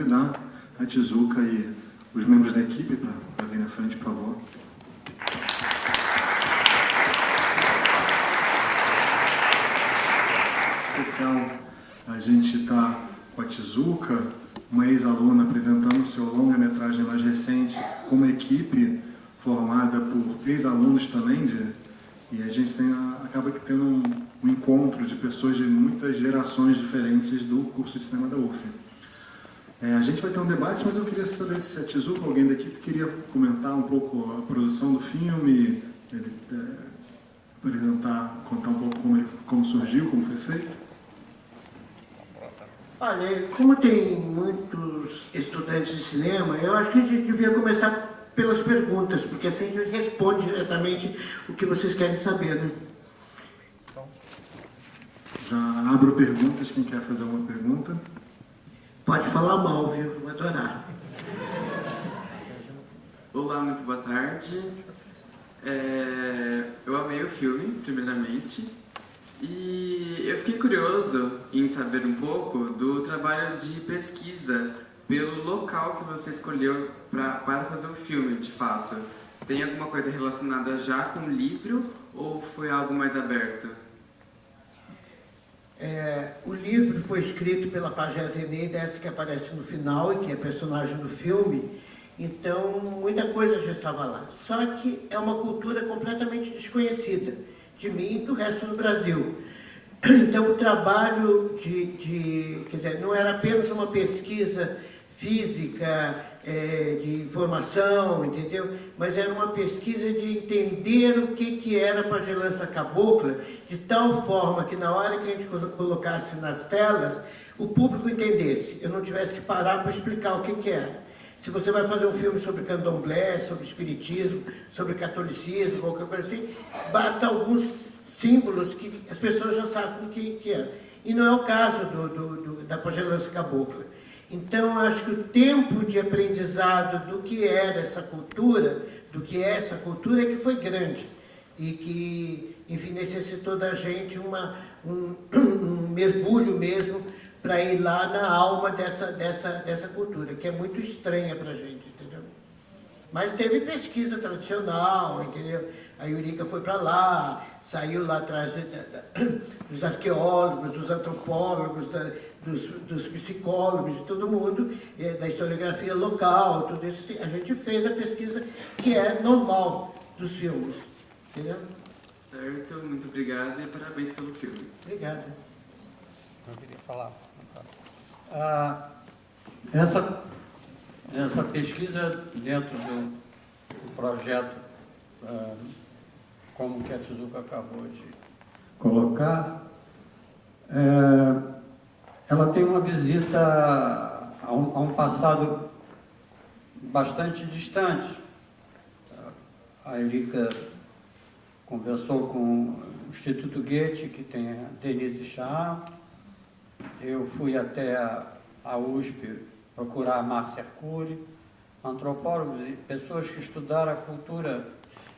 convidar a Tezuka e os membros da equipe para vir na frente, por favor. Especial, a gente está com a Tezuka, uma ex-aluna apresentando seu longa-metragem mais recente, com uma equipe formada por ex-alunos também, e a gente acaba tendo um encontro de pessoas de muitas gerações diferentes do curso de cinema da UF. A gente vai ter um debate, mas eu queria saber se a Tezuka, alguém da equipe, queria comentar um pouco a produção do filme, apresentar, contar um pouco como surgiu, como foi feito. Olha, como tem muitos estudantes de cinema, eu acho que a gente devia começar pelas perguntas, porque assim a gente responde diretamente o que vocês querem saber, né? Já abro perguntas, quem quer fazer uma pergunta? Pode falar mal, viu? Vou adorar. Olá, muito boa tarde. Eu amei o filme, primeiramente, e eu fiquei curioso em saber um pouco do trabalho de pesquisa pelo local que você escolheu para fazer o filme, de fato. Tem alguma coisa relacionada já com o livro ou foi algo mais aberto? O livro foi escrito pela Pagés Eneida, essa que aparece no final e que é personagem do filme, então muita coisa já estava lá. Só que é uma cultura completamente desconhecida de mim e do resto do Brasil. Então o trabalho quer dizer, não era apenas uma pesquisa física, de informação, entendeu? Mas era uma pesquisa de entender o que era a pagelança cabocla, de tal forma que na hora que a gente colocasse nas telas, o público entendesse, eu não tivesse que parar para explicar o que era. Se você vai fazer um filme sobre candomblé, sobre espiritismo, sobre catolicismo, qualquer coisa assim, basta alguns símbolos que as pessoas já sabem o que é. E não é o caso da pagelança cabocla. Então, acho que o tempo de aprendizado do que era essa cultura, do que é essa cultura, é que foi grande. E que, enfim, necessitou da gente um mergulho mesmo para ir lá na alma dessa cultura, que é muito estranha para a gente, entendeu? Mas teve pesquisa tradicional, entendeu? A Eurica foi para lá, saiu lá atrás dos arqueólogos, dos antropólogos, dos psicólogos, de todo mundo, da historiografia local, tudo isso. A gente fez a pesquisa que é normal dos filmes, entendeu? Certo, muito obrigado e parabéns pelo filme. Obrigado. Eu queria falar. Essa pesquisa dentro do projeto, como que a Tezuka acabou de colocar, ela tem uma visita a um passado bastante distante. A Eurica conversou com o Instituto Goethe, que tem a Denise Chaham. Eu fui até a USP procurar a Márcia Arcuri, antropólogos e pessoas que estudaram a cultura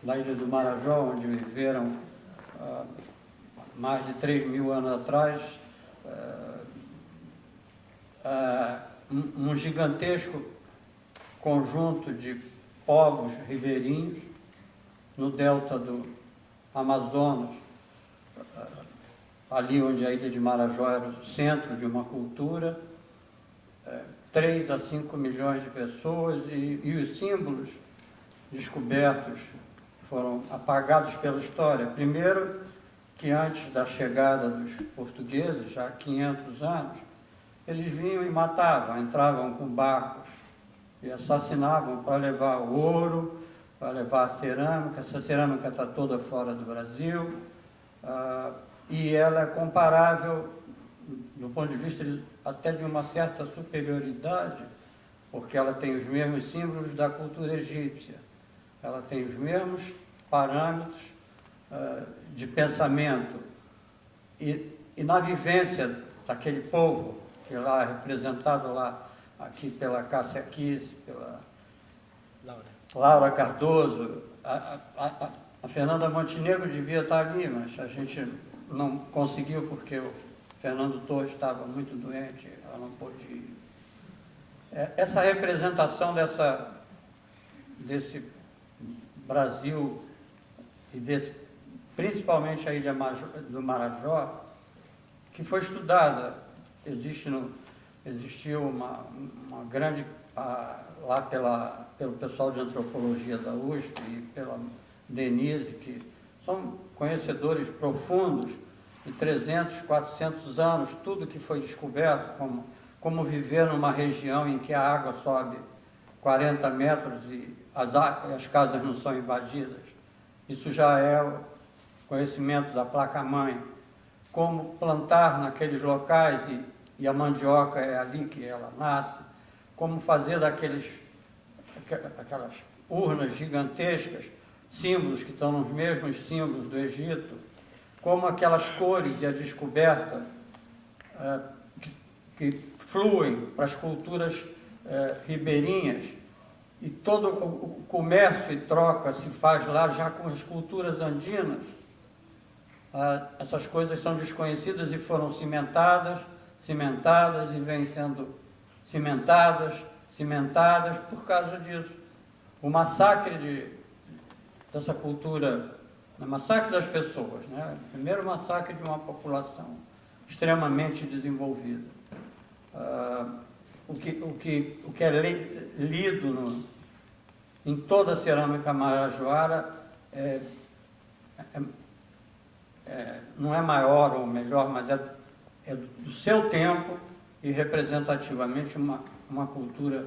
da Ilha do Marajó, onde viveram mais de 3.000 anos atrás, um gigantesco conjunto de povos ribeirinhos no delta do Amazonas, ali onde a Ilha de Marajó era o centro de uma cultura, 3 a 5 milhões de pessoas, e os símbolos descobertos foram apagados pela história. Primeiro, que antes da chegada dos portugueses, já há 500 anos, eles vinham e matavam, entravam com barcos e assassinavam para levar o ouro, para levar a cerâmica. Essa cerâmica está toda fora do Brasil, e ela é comparável, do ponto de vista até de uma certa superioridade, porque ela tem os mesmos símbolos da cultura egípcia, ela tem os mesmos parâmetros de pensamento, e na vivência daquele povo, que lá é representado lá, aqui pela Cássia Kiss, pela Laura Cardoso, a Fernanda Montenegro devia estar ali, mas a gente não conseguiu porque o Fernando Torres estava muito doente, ela não pôde ir. Essa representação desse Brasil e principalmente a Ilha do Marajó, que foi estudada, existiu uma grande, lá pelo pessoal de antropologia da USP e pela Denise, que são conhecedores profundos de 300, 400 anos, tudo que foi descoberto, como viver numa região em que a água sobe 40 metros e as casas não são invadidas. Isso já é o conhecimento da placa-mãe. Como plantar naqueles locais e a mandioca é ali que ela nasce. Como fazer aquelas urnas gigantescas, símbolos que estão nos mesmos símbolos do Egito. Como aquelas cores e a descoberta que fluem para as culturas ribeirinhas, e todo o comércio e troca se faz lá já com as culturas andinas. Essas coisas são desconhecidas e foram cimentadas e vêm sendo cimentadas por causa disso. O massacre dessa cultura, o massacre das pessoas, né? Primeiro, o massacre de uma população extremamente desenvolvida. O que é lido em toda a cerâmica marajoara não é maior ou melhor, mas é do seu tempo e representativamente uma cultura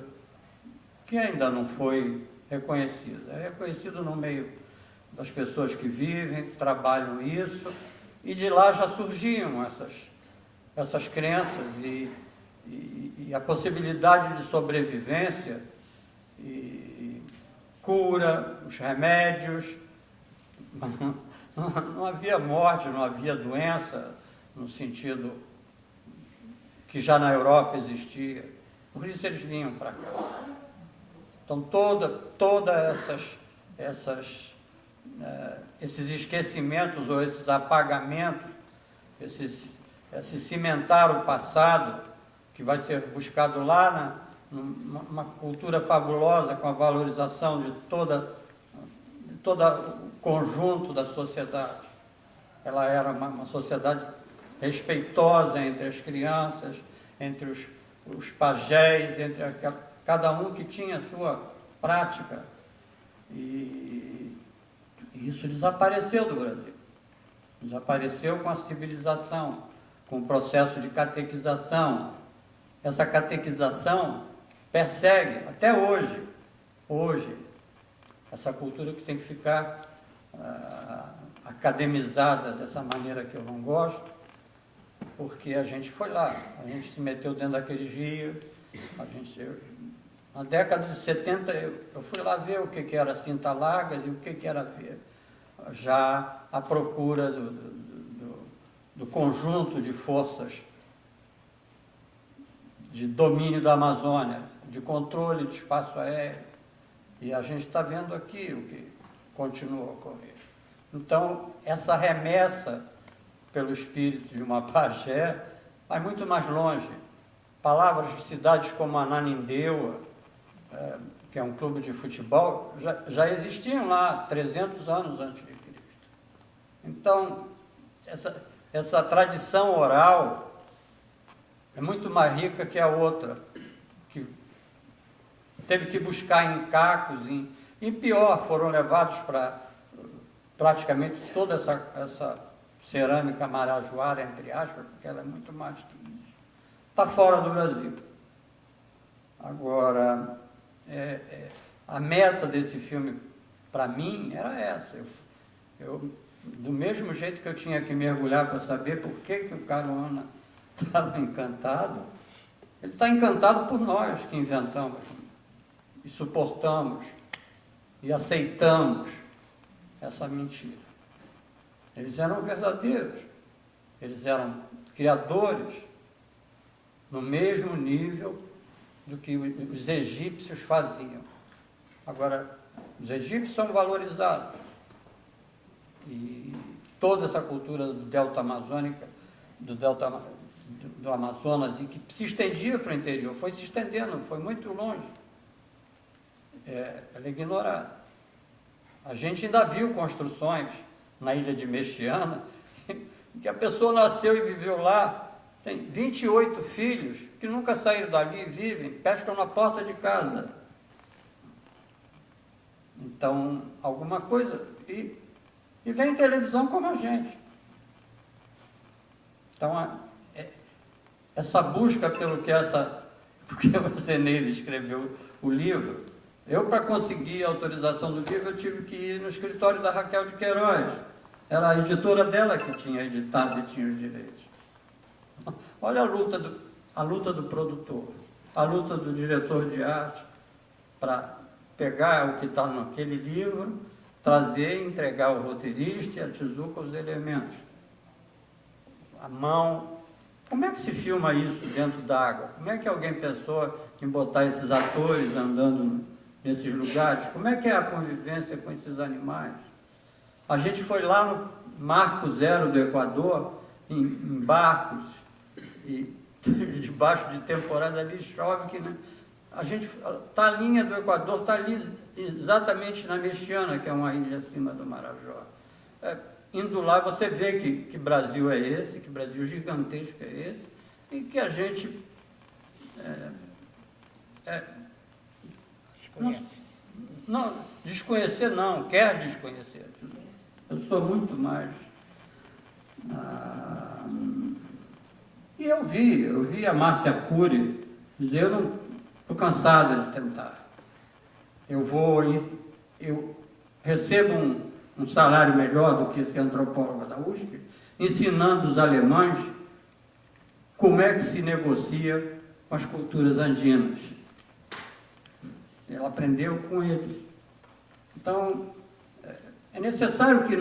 que ainda não foi reconhecida. É reconhecido no meio das pessoas que vivem, que trabalham isso, e de lá já surgiam essas crenças e a possibilidade de sobrevivência e cura, os remédios. Não havia morte, não havia doença, no sentido que já na Europa existia. Por isso eles vinham para cá. Então, esses esquecimentos ou esses apagamentos, esse cimentar o passado, que vai ser buscado lá numa cultura fabulosa, com a valorização de todo o conjunto da sociedade. Ela era uma sociedade respeitosa entre as crianças, entre os pajés, entre cada um que tinha a sua prática. E isso desapareceu do Brasil. Desapareceu com a civilização, com o processo de catequização. Essa catequização persegue, até hoje, essa cultura que tem que ficar academizada dessa maneira que eu não gosto, porque a gente foi lá, a gente se meteu dentro daqueles rios, na década de 70 eu fui lá ver o que era cinta largas e o que era já a procura do conjunto de forças de domínio da Amazônia, de controle do espaço aéreo. E a gente está vendo aqui o que continua a ocorrer. Então, essa remessa pelo espírito de uma pajé vai muito mais longe. Palavras de cidades como Ananindeua, que é um clube de futebol, já existiam lá 300 anos antes de Cristo. Então, essa tradição oral é muito mais rica que a outra, que teve que buscar em cacos, e pior, foram levados para praticamente toda essa cerâmica marajoara, entre aspas, porque ela é muito mais que isso. Está fora do Brasil. Agora, a meta desse filme, para mim, era essa. Do mesmo jeito que eu tinha que mergulhar para saber por que o Caruana estava encantado, ele está encantado por nós que inventamos e suportamos e aceitamos essa mentira. Eles eram verdadeiros, eles eram criadores no mesmo nível do que os egípcios faziam. Agora, os egípcios são valorizados e toda essa cultura do delta amazônica, do do Amazonas e que se estendia para o interior, foi se estendendo, foi muito longe. Ela é ignorada. A gente ainda viu construções na ilha de Mexiana, que a pessoa nasceu e viveu lá, tem 28 filhos que nunca saíram dali, vivem, pescam na porta de casa. Então, alguma coisa... E vem televisão como a gente. Então, essa busca porque a Zeneide escreveu o livro, eu, para conseguir a autorização do livro, eu tive que ir no escritório da Raquel de Queiroz. Era a editora dela que tinha editado e tinha os direitos. Olha a luta do produtor, a luta do diretor de arte para pegar o que está naquele livro, trazer e entregar ao roteirista e a Tezuka os elementos. A mão. Como é que se filma isso dentro d'água? Como é que alguém pensou em botar esses atores andando nesses lugares? Como é que é a convivência com esses animais? A gente foi lá no Marco Zero do Equador, em barcos, e debaixo de temporais ali chove que, né? A linha do Equador está ali exatamente na Mexiana, que é uma ilha acima do Marajó. Indo lá você vê que Brasil é esse, que Brasil gigantesco é esse, e que a gente Desconhece. não, desconhecer não, quer desconhecer. Eu sou muito mais... E eu vi a Márcia Arcuri dizer, eu não estou cansada de tentar. Eu recebo um salário melhor do que esse antropólogo da USP, ensinando os alemães como é que se negocia com as culturas andinas. Ela aprendeu com eles. Então, é necessário que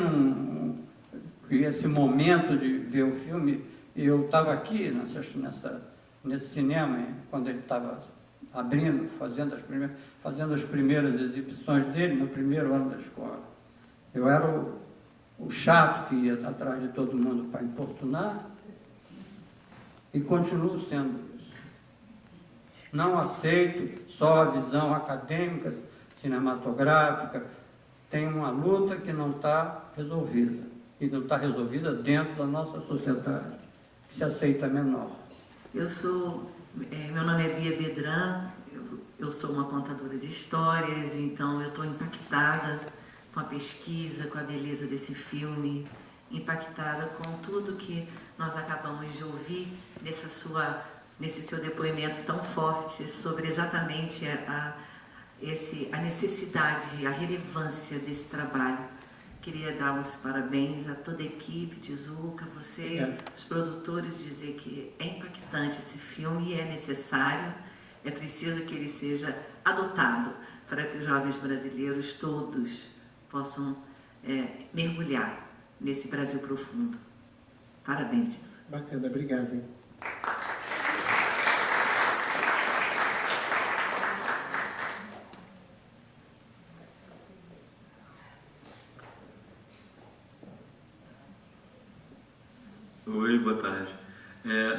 esse momento de ver o filme, eu estava aqui nesse cinema, quando ele estava abrindo, fazendo as primeiras exibições dele, no primeiro ano da escola. Eu era o chato que ia atrás de todo mundo para importunar e continuo sendo isso. Não aceito só a visão acadêmica, cinematográfica. Tem uma luta que não está resolvida. E não está resolvida dentro da nossa sociedade, que se aceita menor. Meu nome é Bia Bedran, eu sou uma contadora de histórias, então eu estou impactada com a pesquisa, com a beleza desse filme, impactada com tudo que nós acabamos de ouvir nesse seu depoimento tão forte sobre exatamente a necessidade, a relevância desse trabalho. Queria dar os parabéns a toda a equipe, Tezuka, você, os produtores, dizer que é impactante esse filme e é necessário, é preciso que ele seja adotado para que os jovens brasileiros todos possam mergulhar nesse Brasil profundo. Parabéns, Tezuka. Bacana, obrigado. Hein? Oi, boa tarde.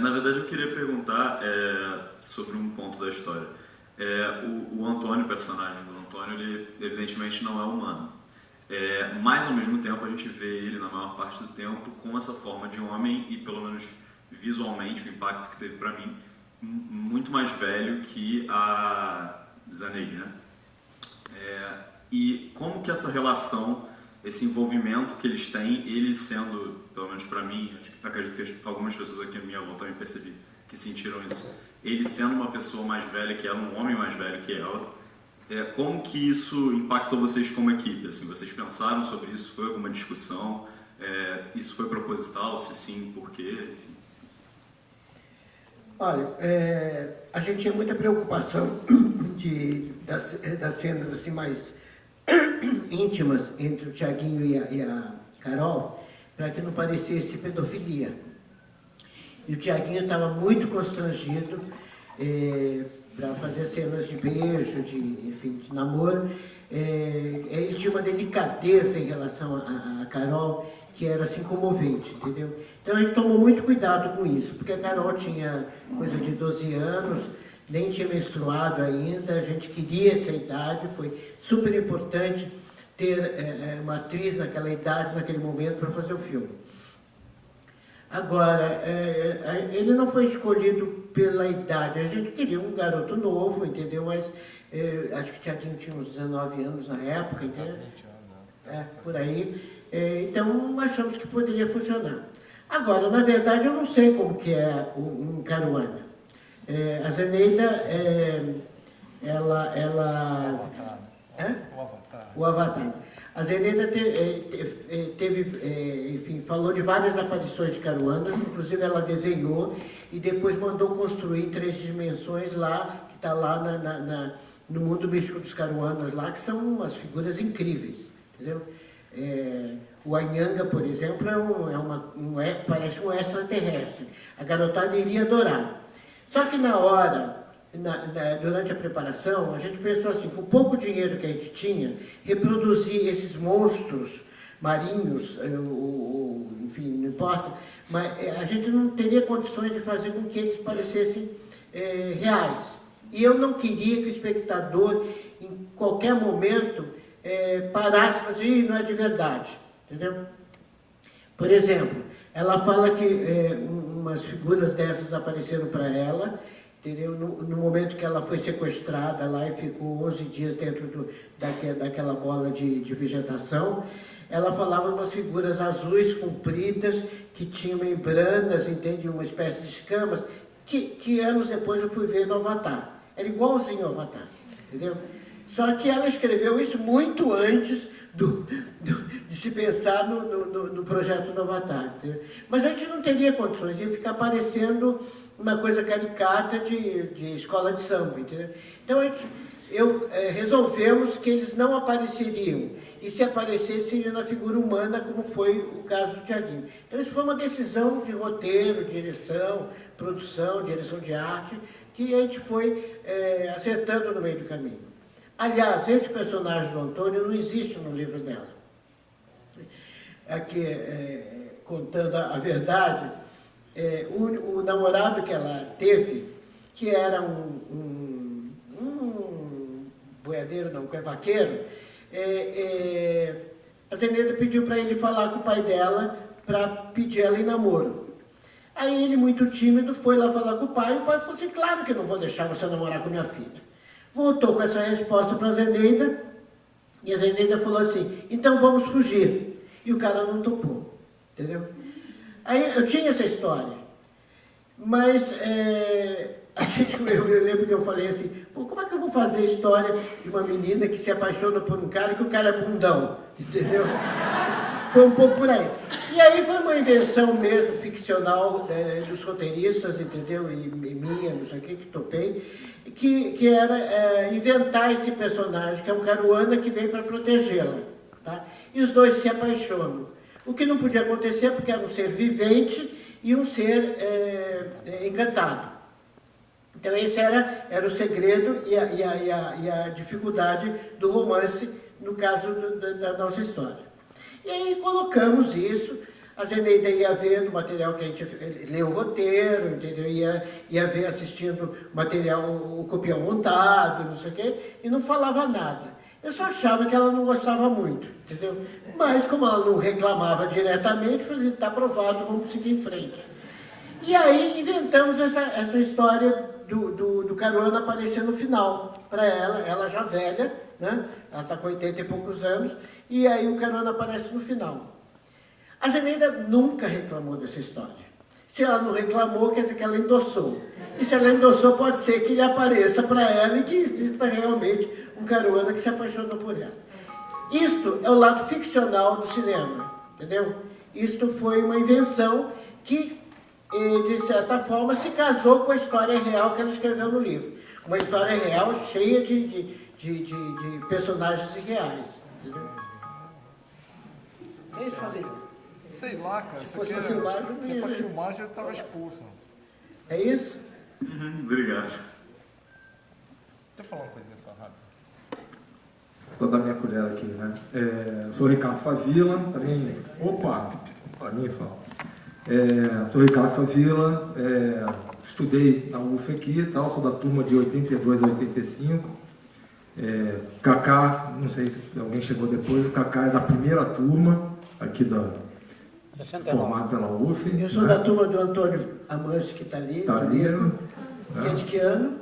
Na verdade, eu queria perguntar sobre um ponto da história. O Antônio, o personagem do Antônio, ele evidentemente não é humano. Mas, ao mesmo tempo, a gente vê ele, na maior parte do tempo, com essa forma de homem e, pelo menos visualmente, o impacto que teve para mim, muito mais velho que a Zeneide, né? E como que essa relação, esse envolvimento que eles têm, ele sendo, pelo menos para mim, acredito que algumas pessoas aqui à minha volta também percebi que sentiram isso, ele sendo uma pessoa mais velha que ela, um homem mais velho que ela, como que isso impactou vocês como equipe? Assim, vocês pensaram sobre isso? Foi alguma discussão? Isso foi proposital? Se sim, por quê? Enfim. Olha, a gente tinha muita preocupação das cenas assim mais íntimas entre o Tiaguinho e a Carol, para que não parecesse pedofilia. E o Tiaguinho estava muito constrangido para fazer cenas de beijo, de namoro, ele tinha uma delicadeza em relação a Carol, que era assim comovente, entendeu? Então a gente tomou muito cuidado com isso, porque a Carol tinha coisa de 12 anos, nem tinha menstruado ainda, a gente queria essa idade, foi super importante ter uma atriz naquela idade, naquele momento, para fazer o filme. Agora, ele não foi escolhido pela idade, a gente queria um garoto novo, entendeu? Mas acho que o Tiaguinho tinha uns 19 anos na época, entendeu? Por aí. Então, achamos que poderia funcionar. Agora, na verdade, eu não sei como que é um Caruana. A Zeneida, ela... O Avatar. A Zeneida enfim, falou de várias aparições de Caruanas, inclusive ela desenhou e depois mandou construir em 3 dimensões lá, que está lá no mundo místico dos Caruanas, lá, que são umas figuras incríveis, entendeu? O Anhanga, por exemplo, parece um extraterrestre. A garotada iria adorar. Só que na hora... durante a preparação, a gente pensou assim, com o pouco dinheiro que a gente tinha, reproduzir esses monstros marinhos, enfim, não importa, mas a gente não teria condições de fazer com que eles parecessem reais. E eu não queria que o espectador, em qualquer momento, parasse e falasse, não é de verdade, entendeu? Por exemplo, ela fala que umas figuras dessas apareceram para ela, entendeu? No momento que ela foi sequestrada lá e ficou 11 dias dentro daquela bola de vegetação, ela falava de umas figuras azuis, compridas, que tinham membranas, entende? Uma espécie de escamas, que anos depois eu fui ver no Avatar. Era igualzinho ao Avatar, entendeu? Só que ela escreveu isso muito antes de se pensar no projeto do Avatar, entendeu? Mas a gente não teria condições, ia ficar parecendo uma coisa caricata de escola de samba, entendeu? Então resolvemos que eles não apareceriam, e se aparecesse seria na figura humana, como foi o caso do Tiaguinho. Então isso foi uma decisão de roteiro, direção, produção, direção de arte, que a gente foi acertando no meio do caminho. Aliás, esse personagem do Antônio não existe no livro dela. Aqui, contando a verdade, o namorado que ela teve, que era um boiadeiro, não, que é vaqueiro, a Zeneida pediu para ele falar com o pai dela para pedir ela em namoro. Aí ele, muito tímido, foi lá falar com o pai falou assim, claro que eu não vou deixar você namorar com minha filha. Voltou com essa resposta para a Zeneida, e a Zeneida falou assim, então vamos fugir. E o cara não topou, entendeu? Aí eu tinha essa história, mas eu lembro que eu falei assim, pô, como é que eu vou fazer a história de uma menina que se apaixona por um cara e que o cara é bundão, entendeu? Foi um pouco por aí. E aí foi uma invenção mesmo, ficcional, dos roteiristas, entendeu? E minha, não sei o que topei, que era inventar esse personagem, que é um Caruana que vem para protegê-la, tá? E os dois se apaixonam. O que não podia acontecer porque era um ser vivente e um ser encantado. Então esse era o segredo e a dificuldade do romance, no caso da nossa história. E aí colocamos isso, a Zeneida ia vendo o material que a gente leu o roteiro, entendeu? Ia ver, assistindo material, o copião montado, não sei o quê, e não falava nada. Eu só achava que ela não gostava muito, entendeu? Mas como ela não reclamava diretamente, eu falei, está aprovado, vamos seguir em frente. E aí inventamos essa história do Caruana aparecer no final, para ela já velha, né? Ela está com 80 e poucos anos, e aí o Caruana aparece no final. A Zeneida nunca reclamou dessa história. Se ela não reclamou, quer dizer que ela endossou. E se ela endossou, pode ser que ele apareça para ela e que exista realmente um Caruana que se apaixona por ela. Isto é o lado ficcional do cinema, entendeu? Isto foi uma invenção que, de certa forma, se casou com a história real que ela escreveu no livro. Uma história real cheia de personagens irreais, entendeu? É isso, Fabinho. Sei lá, cara. Se fosse filmagem, se for filmagem, eu estava expulso. É isso? Obrigado. Deixa eu falar uma coisinha só rápido. Só dar minha colher aqui, né? Sou Ricardo Favila, para mim só. Sou Ricardo Favila, estudei na UF aqui e tal, sou da turma de 82 a 85. Cacá, não sei se alguém chegou depois, o Cacá é da primeira turma aqui formado pela UF. Eu sou da turma do Antônio Amâncio, que está ali, Tá ali, comigo, né? que é de que ano?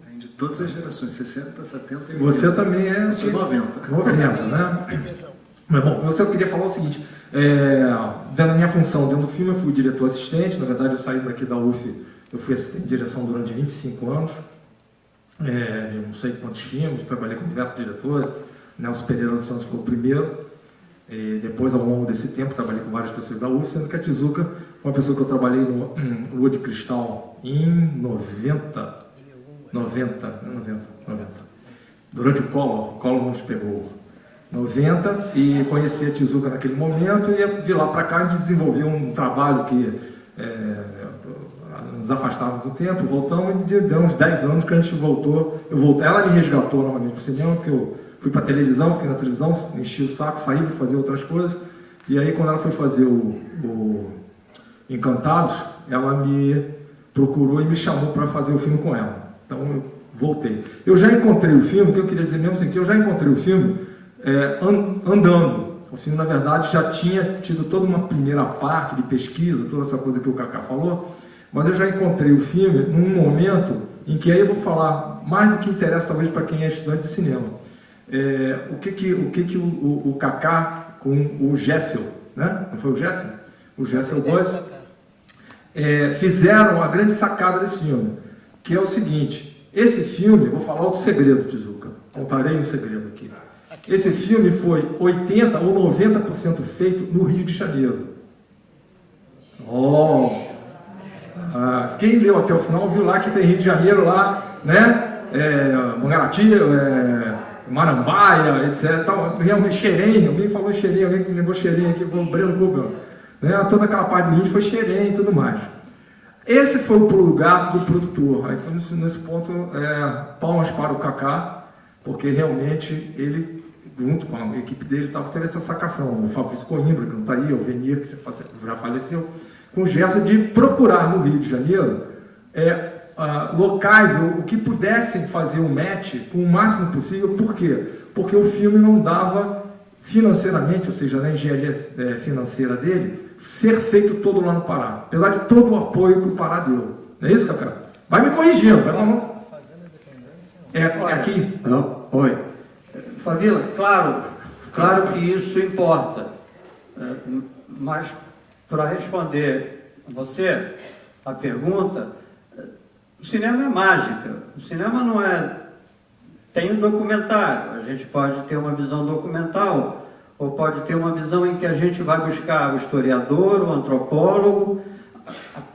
Tem de todas as gerações, 60, 70 e 80. Você também é de 90. 90, né? Mas, bom, eu só queria falar o seguinte, dentro da minha função dentro do filme, eu fui diretor assistente, na verdade eu saí daqui da UF, eu fui assistente de direção durante 25 anos, de não sei quantos filmes, trabalhei com diversos diretores, Nelson Pereira dos Santos foi o primeiro, e depois ao longo desse tempo trabalhei com várias pessoas da UF, sendo que a Tizuka foi uma pessoa que eu trabalhei no Lua de Cristal em 90, durante o Collor nos pegou 90 e conheci a Tizuka naquele momento e de lá para cá a gente desenvolveu um trabalho que nos afastávamos do tempo, voltamos e deu uns 10 anos que a gente voltou, ela me resgatou novamente para o cinema, porque eu fui para a televisão, fiquei na televisão, enchi o saco, saí para fazer outras coisas, e aí quando ela foi fazer o Encantados, ela me procurou e me chamou para fazer o filme com ela, então eu voltei. Eu já encontrei o filme, que eu queria dizer mesmo assim, que eu já encontrei o filme andando. O filme, na verdade, já tinha tido toda uma primeira parte de pesquisa, toda essa coisa que o Cacá falou, mas eu já encontrei o filme num momento em que aí eu vou falar mais do que interessa talvez para quem é estudante de cinema. O que o Cacá com o Gessel, né? Não foi o Gessel? O Gessel Boys fizeram a grande sacada desse filme, que é o seguinte, esse filme, vou falar outro segredo, Tizuka, contarei um segredo aqui. Esse filme foi 80% ou 90% feito no Rio de Janeiro. Quem leu até o final viu lá que tem Rio de Janeiro lá, né? Mangaratiba, Marambaia, etc. Tal. Realmente Xerém, alguém falou Xerém, alguém que lembrou Xerém aqui, foi o Breno Google. Né? Toda aquela parte do índio foi Xerém e tudo mais. Esse foi o lugar do produtor. Aí, nesse ponto, palmas para o Cacá, porque realmente ele, junto com a equipe dele, teve essa sacação. O Fabrício Coimbra, que não está aí, o Venir, que já faleceu, com o gesto de procurar no Rio de Janeiro locais, o que pudessem fazer um match com o máximo possível. Por quê? Porque o filme não dava financeiramente, ou seja, na engenharia financeira dele, ser feito todo lá no Pará. Apesar de todo o apoio que o Pará deu. Não é isso, Cacá? Vai me corrigindo, vai falando. Aqui. Não, oi. Favila, claro que isso importa. Mas, para responder você, a pergunta, o cinema é mágica. O cinema não é... Tem um documentário, a gente pode ter uma visão documental, ou pode ter uma visão em que a gente vai buscar o historiador, o antropólogo,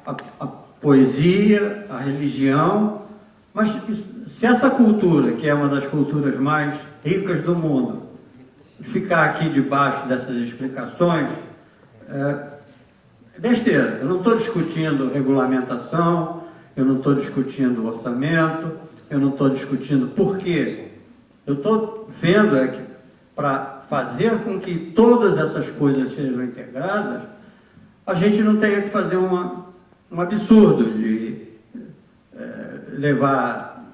a poesia, a religião. Mas se essa cultura, que é uma das culturas mais ricas do mundo, ficar aqui debaixo dessas explicações, besteira. Eu não estou discutindo regulamentação, eu não estou discutindo orçamento, eu não estou discutindo por quê. Eu estou vendo que para fazer com que todas essas coisas sejam integradas, a gente não tenha que fazer um absurdo de levar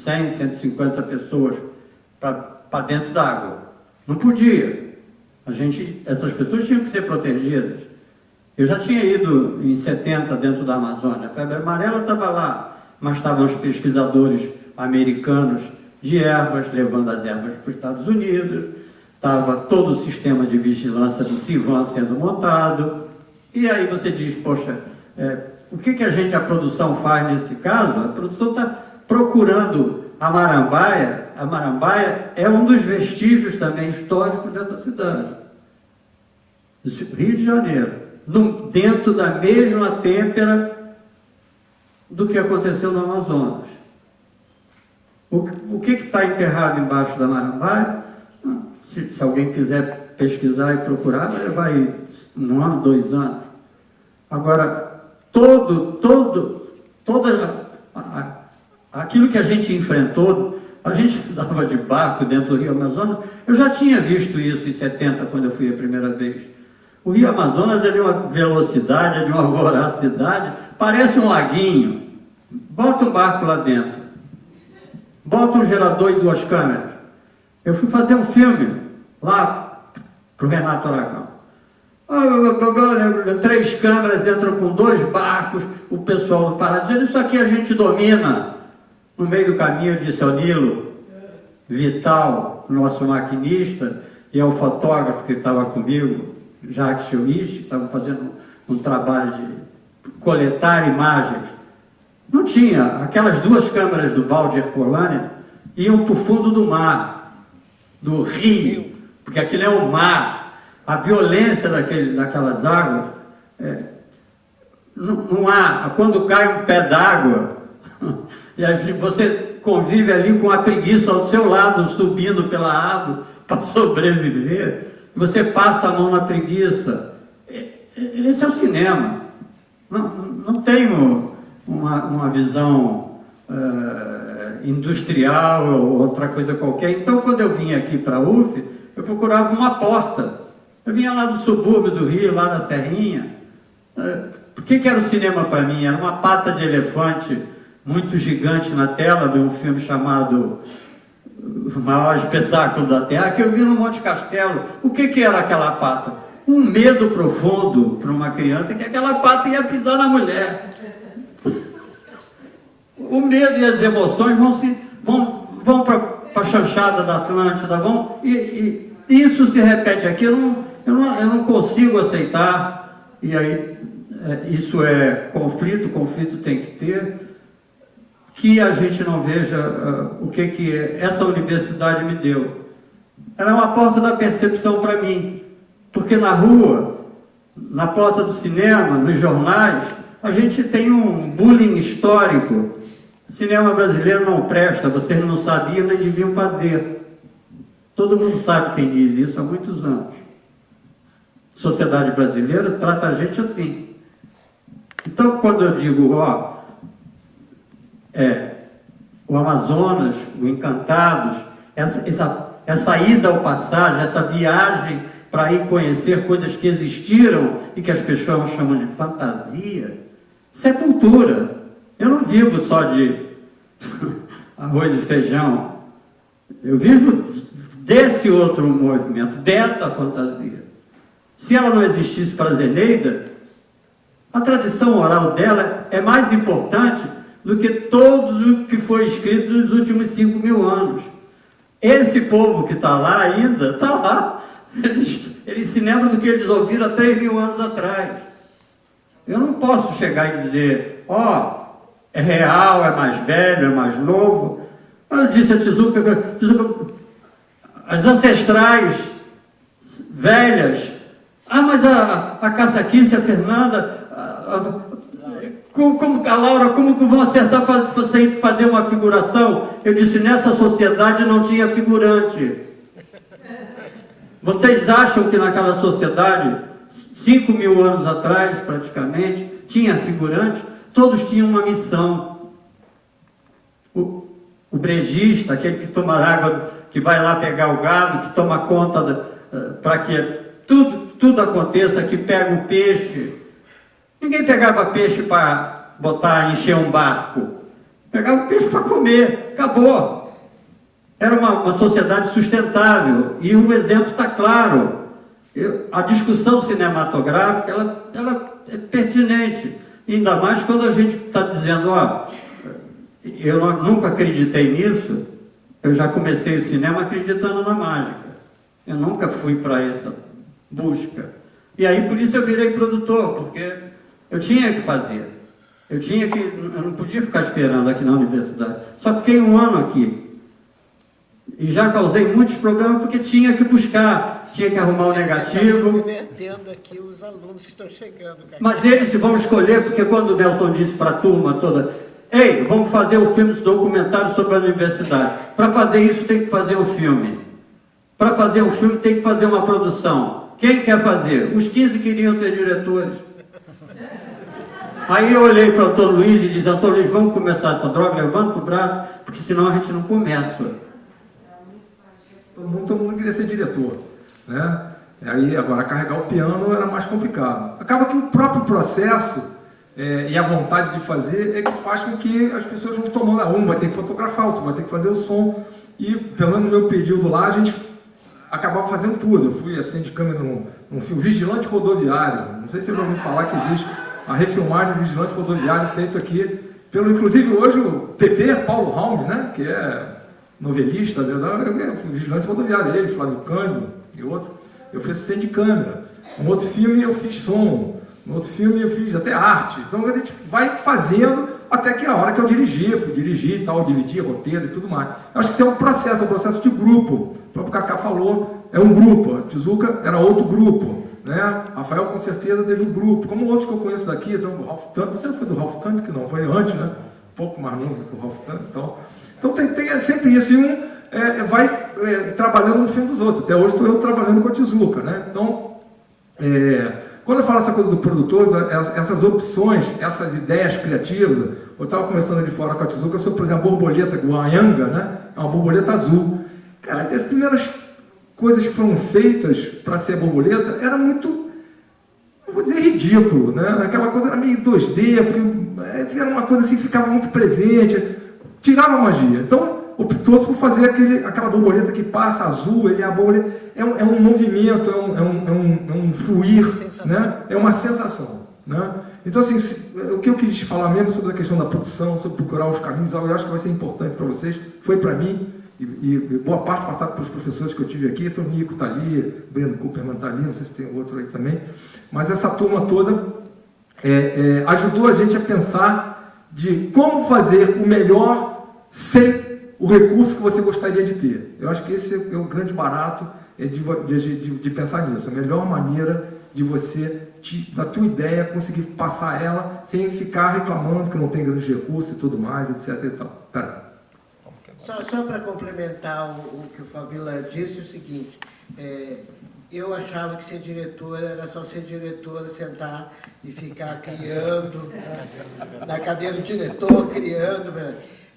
100, 150 pessoas para dentro d'água. Não podia. Essas pessoas tinham que ser protegidas. Eu já tinha ido em 70 dentro da Amazônia. A febre amarela estava lá, mas estavam os pesquisadores americanos de ervas, levando as ervas para os Estados Unidos, estava todo o sistema de vigilância do CIVAM sendo montado, e aí você diz, poxa, o que a produção faz nesse caso? A produção está procurando a Marambaia. A Marambaia é um dos vestígios também históricos dessa cidade, Rio de Janeiro, dentro da mesma têmpera do que aconteceu no Amazonas. O que está enterrado embaixo da Marambaia? Se alguém quiser pesquisar e procurar, vai levar aí 1 ano, 2 anos. Agora, toda aquilo que a gente enfrentou, a gente andava de barco dentro do Rio Amazonas. Eu já tinha visto isso em 70, quando eu fui a primeira vez. O Rio Amazonas é de uma velocidade, é de uma voracidade, parece um laguinho. Bota um barco lá dentro, bota um gerador e 2 câmeras. Eu fui fazer um filme lá para o Renato Aragão. 3 câmeras entram com 2 barcos, o pessoal do Pará dizendo, isso aqui a gente domina. No meio do caminho eu disse ao Nilo Vital, nosso maquinista, e ao fotógrafo que estava comigo, Jacques Chewich, que estava fazendo um trabalho de coletar imagens. Não tinha, aquelas 2 câmeras do balde Herculânea iam para o fundo do mar, do rio, porque aquilo é o mar. A violência daquelas águas, não há, quando cai um pé d'água, e aí você convive ali com a preguiça ao seu lado, subindo pela água para sobreviver, você passa a mão na preguiça. Esse é o cinema. Não tenho uma visão industrial ou outra coisa qualquer. Então, quando eu vim aqui para a UF, eu procurava uma porta. Eu vinha lá do subúrbio do Rio, lá da Serrinha. O que era o cinema para mim? Era uma pata de elefante muito gigante na tela de um filme chamado O Maior Espetáculo da Terra, que eu vi no Monte Castelo. O que era aquela pata? Um medo profundo para uma criança, que aquela pata ia pisar na mulher. O medo e as emoções vão para a chanchada da Atlântida, e isso se repete aqui. Eu não consigo aceitar, e aí isso é conflito tem que ter, que a gente não veja o que essa universidade me deu. Ela é uma porta da percepção para mim, porque na rua, na porta do cinema, nos jornais, a gente tem um bullying histórico. O cinema brasileiro não presta, vocês não sabiam nem deviam fazer. Todo mundo sabe quem diz isso há muitos anos. A sociedade brasileira trata a gente assim. Então, quando eu digo, o Amazonas, o Encantados, essa ida ao passado, essa viagem para ir conhecer coisas que existiram e que as pessoas chamam de fantasia, isso é cultura. Eu não vivo só de arroz e feijão. Eu vivo desse outro movimento, dessa fantasia. Se ela não existisse para a Zeneida, a tradição oral dela é mais importante do que tudo o que foi escrito nos últimos 5.000 anos. Esse povo que está lá ainda, está lá. Eles se lembram do que eles ouviram há 3.000 anos atrás. Eu não posso chegar e dizer, é real, é mais velho, é mais novo. Eu disse a Tizuka, as ancestrais velhas, mas a Caçaquice, a Fernanda, como a Laura, como que vão acertar fazer uma figuração? Eu disse, nessa sociedade não tinha figurante. Vocês acham que naquela sociedade, 5.000 anos atrás, praticamente, tinha figurante? Todos tinham uma missão. O brejista, aquele que toma água, que vai lá pegar o gado, que toma conta para que tudo aconteça, que pega o peixe. Ninguém pegava peixe para encher um barco. Pegava peixe para comer. Acabou. Era uma sociedade sustentável. E o exemplo está claro. A discussão cinematográfica, ela é pertinente. Ainda mais quando a gente está dizendo, eu nunca acreditei nisso. Eu já comecei o cinema acreditando na mágica. Eu nunca fui para essa busca. E aí, por isso eu virei produtor, porque eu tinha que fazer. Eu não podia ficar esperando aqui na universidade. Só fiquei 1 ano aqui. E já causei muitos problemas porque tinha que buscar, tinha que arrumar o negativo. Invertendo aqui os alunos que estão chegando. Mas eles vão escolher, porque quando o Nelson disse para a turma toda, ei, vamos fazer o filme, esse documentário sobre a universidade. Para fazer isso tem que fazer o filme. Para fazer o filme tem que fazer uma produção. Quem quer fazer? Os 15 queriam ser diretores. Aí eu olhei para o Dr. Luiz e disse, Dr. Luiz, vamos começar essa droga, levanta o braço, porque senão a gente não começa. Todo mundo queria ser diretor, né? Aí, agora, carregar o piano era mais complicado. Acaba que o próprio processo e a vontade de fazer é que faz com que as pessoas vão tomando, um vai ter que fotografar, outro vai ter que fazer o som, e pelo menos no meu período lá, a gente acabava fazendo tudo. Eu fui assim de câmera num filme Vigilante Rodoviário, não sei se vocês vão ouvir falar que existe a refilmagem de Vigilante Rodoviário feito aqui pelo, inclusive hoje, o PP, Paulo Raume, né, que é novelista, Vigilante Rodoviário, ele, Flávio Cândido e outro. Eu fui assistente de câmera. Um outro filme eu fiz som. No outro filme eu fiz até arte. Então a gente vai fazendo até que a hora que eu fui dirigir e tal, dividir roteiro e tudo mais. Eu acho que isso é um processo de grupo. O próprio Cacá falou, é um grupo. A Tizuca era outro grupo, né? Rafael com certeza teve um grupo. Como outros que eu conheço daqui, então o Ralph Tamp, você não foi do Ralph Tamp, que não, foi antes, né? Um pouco mais novo que o Ralph Tamp. Então tem sempre isso, e vai trabalhando no filme dos outros. Até hoje estou eu trabalhando com a Tizuca, né? Então, quando eu falo essa coisa do produtor, essas opções, essas ideias criativas, eu estava conversando ali fora com a Tizuca sobre, por exemplo, a borboleta, o Ayanga, né? É uma borboleta azul. Cara, as primeiras coisas que foram feitas para ser a borboleta era muito, não vou dizer ridículo, né? Aquela coisa era meio 2D, porque era uma coisa assim que ficava muito presente, tirava a magia. Então, optou por fazer aquela borboleta que passa azul, a borboleta é um movimento, é um fluir, né? É uma sensação, né? Então, assim, o que eu queria te falar mesmo sobre a questão da produção, sobre procurar os caminhos, eu acho que vai ser importante para vocês, foi para mim, e boa parte passada pelos professores que eu tive aqui, Tonico está ali, Breno Cooperman está ali, não sei se tem outro aí também, mas essa turma toda ajudou a gente a pensar de como fazer o melhor sem o recurso que você gostaria de ter. Eu acho que esse é o grande barato de pensar nisso. A melhor maneira de você, da tua ideia, conseguir passar ela sem ficar reclamando que não tem grandes recursos e tudo mais, etc. E tal. Pera. Só para complementar o que o Fabíola disse, é o seguinte, eu achava que ser diretora era só ser diretora, sentar e ficar criando, na cadeira do diretor, criando.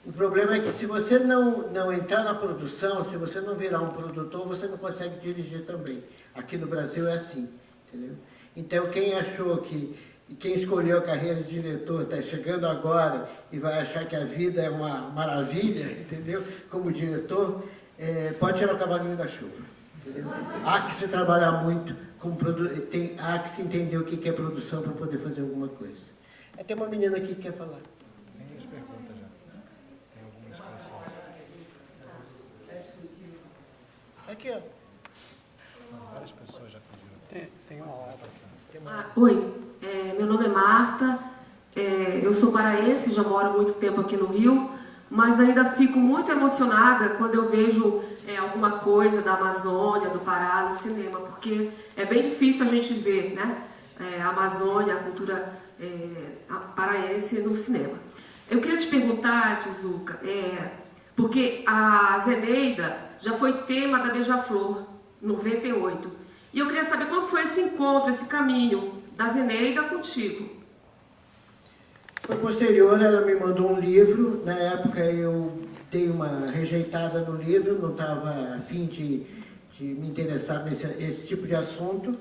O problema é que se você não entrar na produção, se você não virar um produtor, você não consegue dirigir também. Aqui no Brasil é assim, entendeu? Então quem achou quem escolheu a carreira de diretor está chegando agora e vai achar que a vida é uma maravilha, entendeu? Como diretor, pode tirar o cavalinho da chuva, entendeu? Há que se trabalhar muito, há que se entender o que é produção para poder fazer alguma coisa. Tem uma menina aqui que quer falar. Tem as perguntas já. Tem algumas pessoas. Aqui, ó. Várias pessoas já pediram. Tem uma hora. Oi, meu nome é Marta, eu sou paraense, já moro há muito tempo aqui no Rio, mas ainda fico muito emocionada quando eu vejo alguma coisa da Amazônia, do Pará no cinema, porque é bem difícil a gente ver, né, a Amazônia, a cultura paraense no cinema. Eu queria te perguntar, Tizuca, porque a Zeneida já foi tema da Beija-Flor, 98. E eu queria saber como foi esse encontro, esse caminho da Zeneida contigo. Foi posterior, ela me mandou um livro. Na época eu dei uma rejeitada no livro, não estava a fim de me interessar nesse tipo de assunto.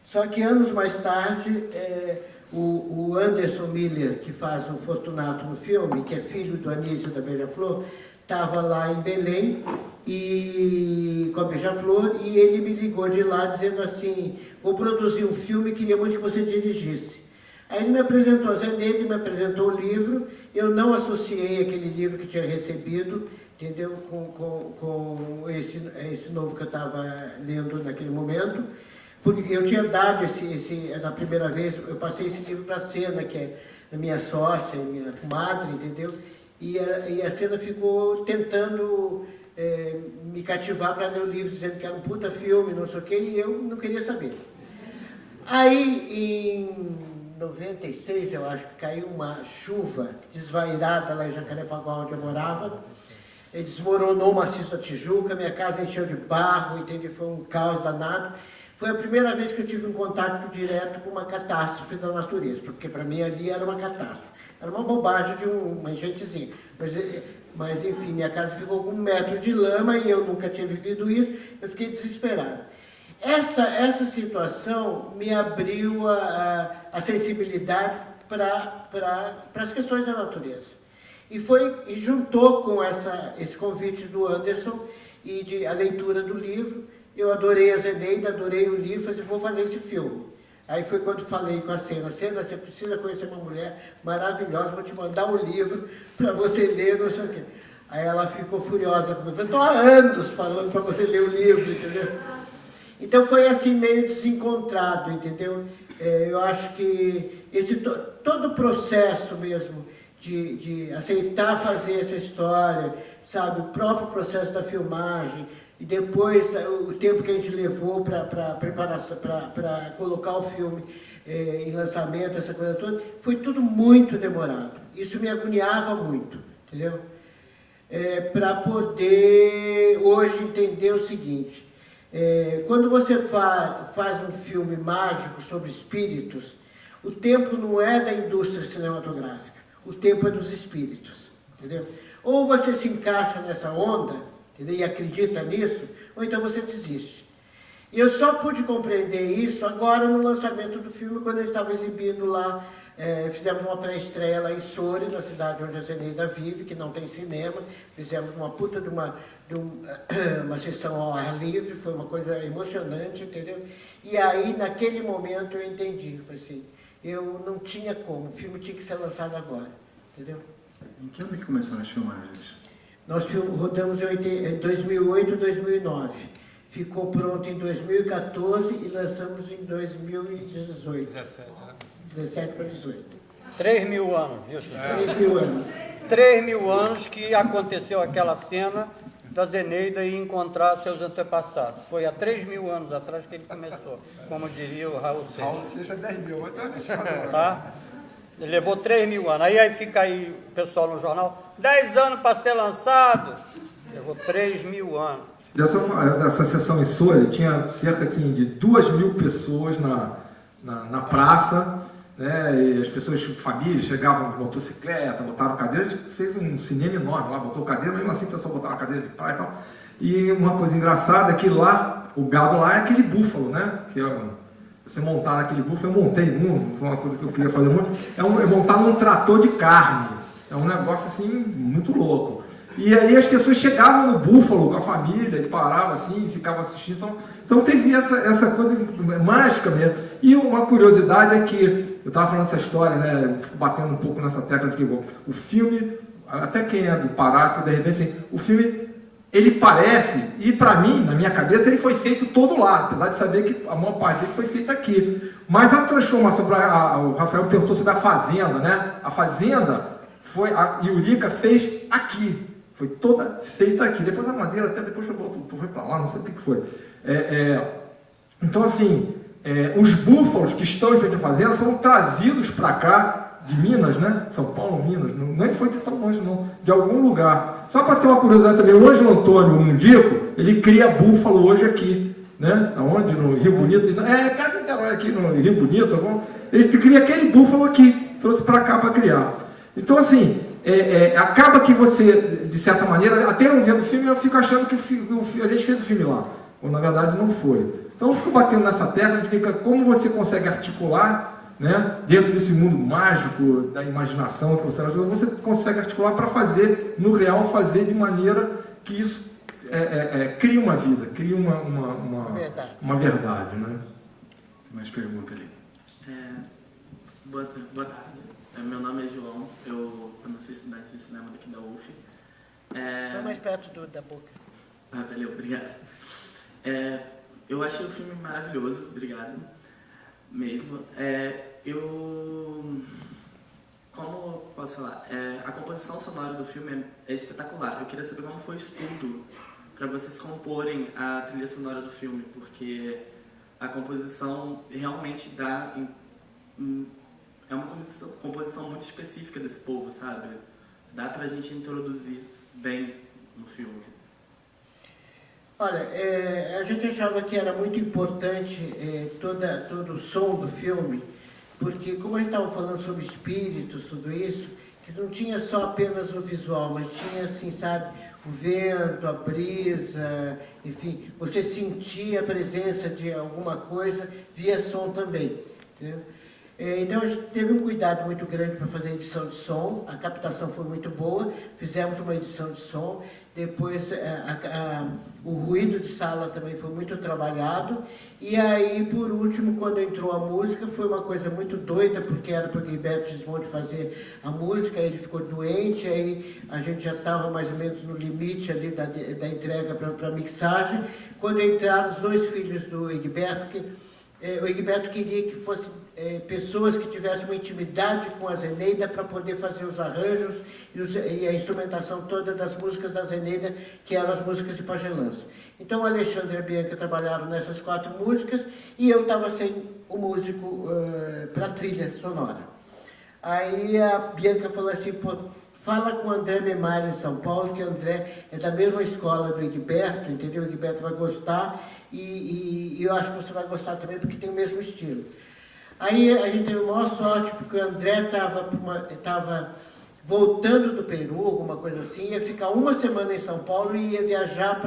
Só que anos mais tarde, o Anderson Miller, que faz o Fortunato no filme, que é filho do Anísio da Beija-Flor, estava lá em Belém com a Beija-Flor, e ele me ligou de lá dizendo assim: vou produzir um filme, queria muito que você dirigisse. Aí ele me apresentou a Zeneida, me apresentou o livro. Eu não associei aquele livro que tinha recebido, entendeu, com esse novo que eu estava lendo naquele momento, porque eu tinha dado na primeira vez, eu passei esse livro para a Cena, que é a minha sócia, minha comadre, entendeu? E a Cena ficou tentando me cativar para ler o livro, dizendo que era um puta filme, não sei o quê, e eu não queria saber. Aí, em 96, eu acho que caiu uma chuva desvairada lá em Jacarepaguá, onde eu morava, desmoronou o maciço da Tijuca, minha casa encheu de barro, entendeu? Foi um caos danado. Foi a primeira vez que eu tive um contato direto com uma catástrofe da natureza, porque para mim ali era uma catástrofe. Era uma bobagem de uma engentezinha. Mas enfim, minha casa ficou com 1 metro de lama e eu nunca tinha vivido isso, eu fiquei desesperado. Essa situação me abriu a sensibilidade para as questões da natureza. E juntou com esse convite do Anderson e a leitura do livro. Eu adorei a Zeneida, adorei o livro, falei, vou fazer esse filme. Aí foi quando falei com a Sena, você precisa conhecer uma mulher maravilhosa, vou te mandar um livro para você ler, não sei o quê. Aí ela ficou furiosa comigo, eu estou há anos falando para você ler o livro, entendeu? Então foi assim meio desencontrado, entendeu? Eu acho que todo o processo mesmo de aceitar fazer essa história, sabe, o próprio processo da filmagem, e depois o tempo que a gente levou para colocar o filme em lançamento, essa coisa toda, foi tudo muito demorado. Isso me agoniava muito, entendeu? Para poder hoje entender o seguinte, quando você faz um filme mágico sobre espíritos, o tempo não é da indústria cinematográfica, o tempo é dos espíritos, entendeu? Ou você se encaixa nessa onda, entendeu? E acredita nisso, ou então você desiste. E eu só pude compreender isso agora no lançamento do filme, quando eu estava exibindo lá, fizemos uma pré-estreia lá em Soure, na cidade onde a Zeneida vive, que não tem cinema, fizemos uma puta de uma sessão ao ar livre, foi uma coisa emocionante, entendeu? E aí, naquele momento, eu entendi, assim, eu não tinha como, o filme tinha que ser lançado agora, entendeu? Em que ano que começaram as filmagens? Nós rodamos em 2008 e 2009. Ficou pronto em 2014 e lançamos em 2018. 17, né? 17 para 18. 3.000 anos, viu, Chico? 3.000 anos. 3.000 anos que aconteceu aquela cena da Zeneida ir encontrar seus antepassados. Foi há 3.000 anos atrás que ele começou, como diria o Raul Raul Seixas. Seixas 10.000, mas tá deixa eu fazer. Tá? Ele levou 3.000 anos. Aí fica aí o pessoal no jornal, 10 anos para ser lançado. Levou 3.000 anos. Essa sessão em Soure tinha cerca assim, de 2.000 pessoas na praça, né? E as pessoas, famílias, chegavam com motocicleta, botaram cadeira, a gente fez um cinema enorme lá, botou cadeira, mesmo assim o pessoal botava cadeira de praia e tal. E uma coisa engraçada é que lá, o gado lá é aquele búfalo, né? Que você montar naquele búfalo, eu montei um, foi uma coisa que eu queria fazer muito, é montar num trator de carne. É um negócio assim, muito louco. E aí as pessoas chegavam no búfalo com a família, e paravam assim, e ficavam assistindo. Então teve essa coisa mágica mesmo. E uma curiosidade é que, eu estava falando essa história, né, batendo um pouco nessa tecla de que o filme, até quem é do Pará, de repente, assim, o filme, ele parece, e para mim, na minha cabeça, ele foi feito todo lá, apesar de saber que a maior parte dele foi feita aqui. Mas a transformação, o Rafael perguntou sobre a Fazenda, né? A Fazenda, a Eurica fez aqui. Foi toda feita aqui. Depois a madeira, até depois foi para lá, não sei o que foi. Então, assim, os búfalos que estão em frente à fazenda foram trazidos para cá, de Minas, né? São Paulo, Minas. Nem foi de tão longe, não. De algum lugar. Só para ter uma curiosidade também, o Ângelo Antônio Mundico, ele cria búfalo hoje aqui, né? Aonde? No Rio Bonito. Aqui no Rio Bonito. Ele cria aquele búfalo aqui. Trouxe para cá para criar. Então, assim, acaba que você, de certa maneira, até eu vendo o filme, eu fico achando que a gente fez o filme lá, quando na verdade não foi. Então eu fico batendo nessa tecla de que como você consegue articular, né, dentro desse mundo mágico, da imaginação que você consegue articular para fazer, no real, fazer de maneira que isso crie uma vida, crie uma verdade. Né? Tem mais pergunta ali. Boa tarde. Meu nome é João, eu sou estudante de cinema daqui da UF. Está mais perto da boca. Valeu, obrigado. Eu achei o filme maravilhoso, obrigado mesmo. Como posso falar? A composição sonora do filme é espetacular. Eu queria saber como foi o estudo para vocês comporem a trilha sonora do filme, porque a composição realmente é uma composição muito específica desse povo, sabe? Dá pra gente introduzir bem no filme. Olha, a gente achava que era muito importante todo o som do filme, porque como a gente estava falando sobre espíritos, tudo isso, que não tinha só apenas o visual, mas tinha, assim, sabe, o vento, a brisa, enfim, você sentia a presença de alguma coisa via som também, entendeu? Então a gente teve um cuidado muito grande para fazer a edição de som, a captação foi muito boa, fizemos uma edição de som, depois o ruído de sala também foi muito trabalhado, e aí por último, quando entrou a música, foi uma coisa muito doida, porque era para o Gilberto Gismonti fazer a música, ele ficou doente, aí a gente já estava mais ou menos no limite ali da entrega para a mixagem, quando entraram os dois filhos do Egberto, que o Egberto queria que fossem pessoas que tivessem uma intimidade com a Zeneida para poder fazer os arranjos e a instrumentação toda das músicas da Zeneida, que eram as músicas de pagelança. Então o Alexandre e a Bianca trabalharam nessas 4 músicas e eu estava sem o músico para a trilha sonora. Aí a Bianca falou assim, pô, fala com o André Memari em São Paulo, que o André é da mesma escola do Egberto, entendeu? O Egberto vai gostar e eu acho que você vai gostar também, porque tem o mesmo estilo. Aí a gente teve a maior sorte, porque o André estava voltando do Peru, alguma coisa assim, ia ficar uma semana em São Paulo e ia viajar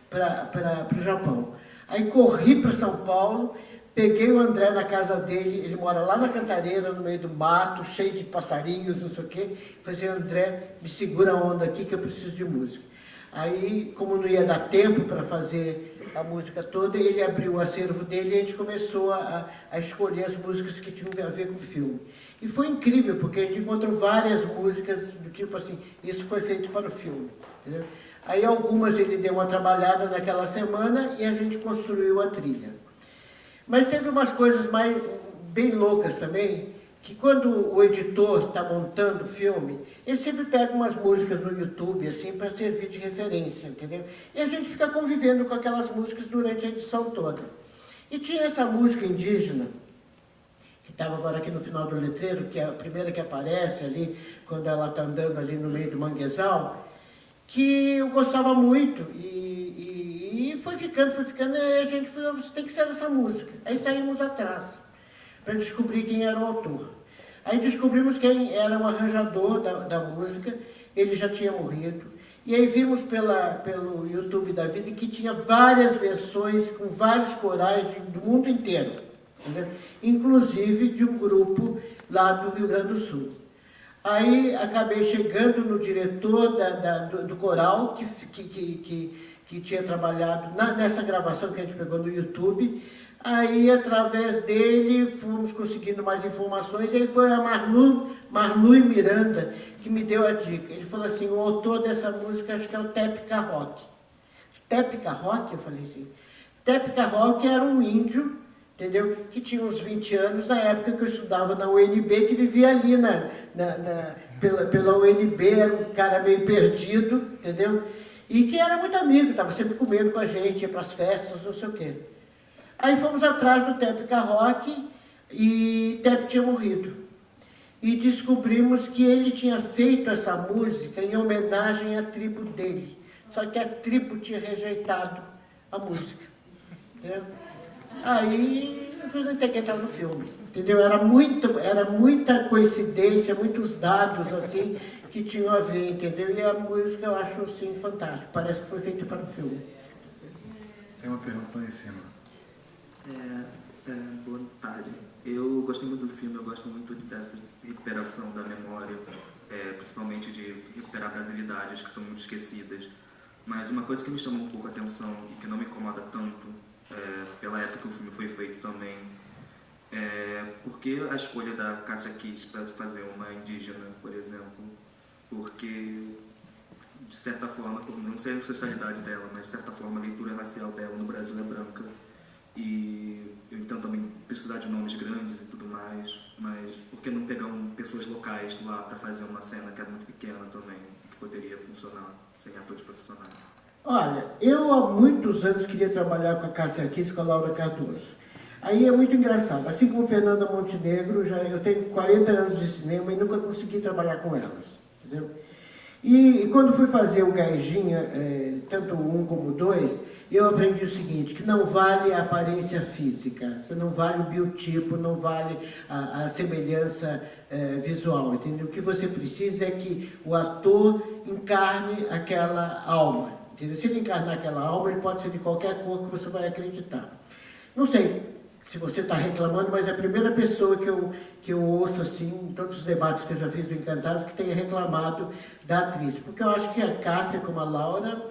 para o Japão. Aí corri para São Paulo, peguei o André na casa dele, ele mora lá na Cantareira, no meio do mato, cheio de passarinhos, não sei o quê. Falei assim, André, me segura a onda aqui que eu preciso de música. Aí, como não ia dar tempo para fazer a música toda, ele abriu o acervo dele e a gente começou a escolher as músicas que tinham a ver com o filme. E foi incrível, porque a gente encontrou várias músicas do tipo assim, isso foi feito para o filme, entendeu? Aí algumas ele deu uma trabalhada naquela semana e a gente construiu a trilha. Mas teve umas coisas bem loucas também, que quando o editor está montando o filme, ele sempre pega umas músicas no YouTube, assim, para servir de referência, entendeu? E a gente fica convivendo com aquelas músicas durante a edição toda. E tinha essa música indígena, que estava agora aqui no final do letreiro, que é a primeira que aparece ali, quando ela está andando ali no meio do manguezal, que eu gostava muito, e foi ficando, e a gente falou, você tem que ser essa música. Aí saímos atrás, para descobrir quem era o autor. Aí descobrimos quem era o arranjador da música, ele já tinha morrido. E aí vimos pelo YouTube da vida que tinha várias versões com vários corais do mundo inteiro, entendeu? Inclusive de um grupo lá do Rio Grande do Sul. Aí acabei chegando no diretor do coral que tinha trabalhado nessa gravação que a gente pegou no YouTube. Aí, através dele, fomos conseguindo mais informações, e aí foi a Marlui Miranda que me deu a dica. Ele falou assim, o autor dessa música acho que é o Tepica Rock. Tepica Rock? Eu falei assim. Tepica Rock era um índio, entendeu? Que tinha uns 20 anos, na época que eu estudava na UNB, que vivia ali pela UNB, era um cara meio perdido, entendeu? E que era muito amigo, estava sempre comendo com a gente, ia para as festas, não sei o quê. Aí fomos atrás do Tepica Rock e Tepe tinha morrido. E descobrimos que ele tinha feito essa música em homenagem à tribo dele. Só que a tribo tinha rejeitado a música. Entendeu? Aí eu não tem que entrar no filme. Entendeu? Era muita coincidência, muitos dados assim que tinham a ver, entendeu? E a música eu acho assim fantástica. Parece que foi feita para o filme. Tem uma pergunta lá em cima. Boa tarde. Eu gosto muito do filme, eu gosto muito dessa recuperação da memória, principalmente de recuperar brasilidades que são muito esquecidas. Mas uma coisa que me chamou um pouco a atenção e que não me incomoda tanto, pela época que o filme foi feito também, por que a escolha da Cássia Kiss para fazer uma indígena, por exemplo? Porque, de certa forma, não sei a ancestralidade dela, mas de certa forma a leitura racial dela no Brasil é branca. E eu então também precisar de nomes grandes e tudo mais, mas por que não pegar pessoas locais lá para fazer uma cena que é muito pequena também, que poderia funcionar sem atores profissionais? Olha, eu há muitos anos queria trabalhar com a Cássia Kiss e com a Laura Cardoso. Aí é muito engraçado, assim como Fernanda Montenegro, eu tenho 40 anos de cinema e nunca consegui trabalhar com elas, entendeu? E quando fui fazer o Gaijin, tanto o 1 como o 2, eu aprendi o seguinte, que não vale a aparência física, não vale o biotipo, não vale a semelhança visual, entendeu? O que você precisa é que o ator encarne aquela alma, entendeu? Se ele encarnar aquela alma, ele pode ser de qualquer cor que você vai acreditar. Não sei se você está reclamando, mas é a primeira pessoa que eu ouço, assim, em todos os debates que eu já fiz do Encantados, que tenha reclamado da atriz. Porque eu acho que a Cássia, como a Laura,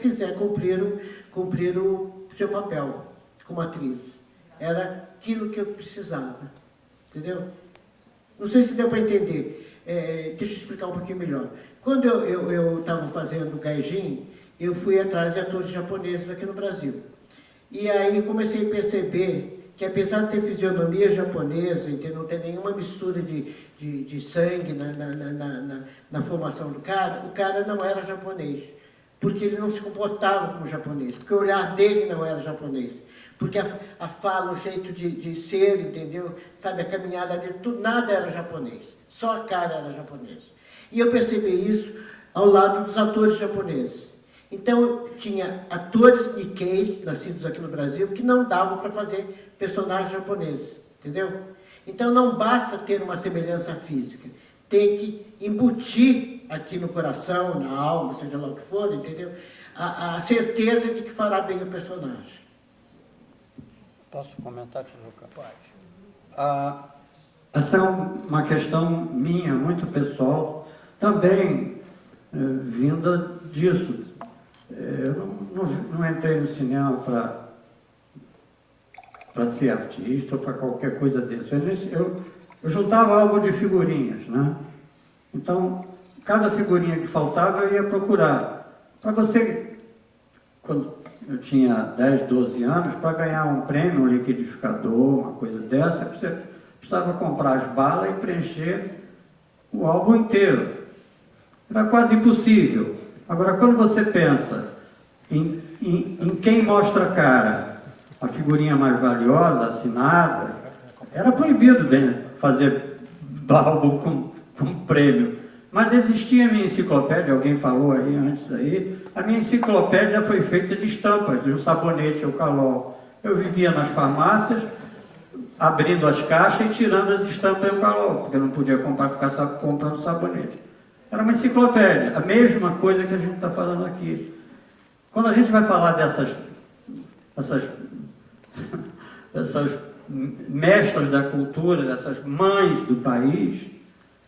cumprir o seu papel como atriz. Era aquilo que eu precisava. Entendeu? Não sei se deu para entender. Deixa eu explicar um pouquinho melhor. Quando eu estava fazendo o Gaijin, eu fui atrás de atores japoneses aqui no Brasil. E aí comecei a perceber que apesar de ter fisionomia japonesa e de não ter nenhuma mistura de sangue na formação do cara, o cara não era japonês. Porque ele não se comportava como japonês, porque o olhar dele não era japonês. Porque a fala, o jeito de ser, entendeu? Sabe, a caminhada dele, tudo, nada era japonês. Só a cara era japonesa. E eu percebi isso ao lado dos atores japoneses. Então, tinha atores Nikkeis, nascidos aqui no Brasil, que não davam para fazer personagens japoneses, entendeu? Então, não basta ter uma semelhança física, tem que embutir aqui no coração, na alma, seja lá o que for, entendeu? A certeza de que fará bem o personagem. Posso comentar, Tijuca? Pode. Essa é uma questão minha, muito pessoal, também vinda disso. Eu não entrei no cinema para ser artista ou para qualquer coisa desse. Eu juntava álbum de figurinhas, né? Então, cada figurinha que faltava eu ia procurar. Para você, quando eu tinha 10, 12 anos, para ganhar um prêmio, um liquidificador, uma coisa dessa, você precisava comprar as balas e preencher o álbum inteiro. Era quase impossível. Agora, quando você pensa em quem mostra a cara, a figurinha mais valiosa, assinada, era proibido fazer álbum com prêmio. Mas existia a minha enciclopédia, alguém falou aí antes aí, a minha enciclopédia foi feita de estampas, de um sabonete, o Calol. Eu vivia nas farmácias, abrindo as caixas e tirando as estampas e o Calol, porque eu não podia ficar comprando sabonete. Era uma enciclopédia, a mesma coisa que a gente está falando aqui. Quando a gente vai falar dessas mestras da cultura, dessas mães do país,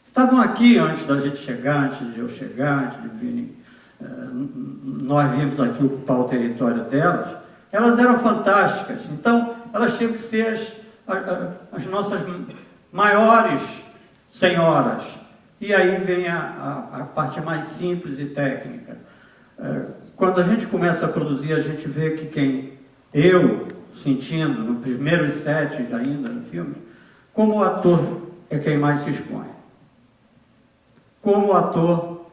estavam aqui antes da gente chegar, antes de eu chegar, antes de virem. Nós vimos aqui ocupar o território delas. Elas eram fantásticas, então elas tinham que ser as nossas maiores senhoras. E aí vem a parte mais simples e técnica. Quando a gente começa a produzir, a gente vê que sentindo, nos primeiros sets ainda no filme, como o ator é quem mais se expõe. Como o ator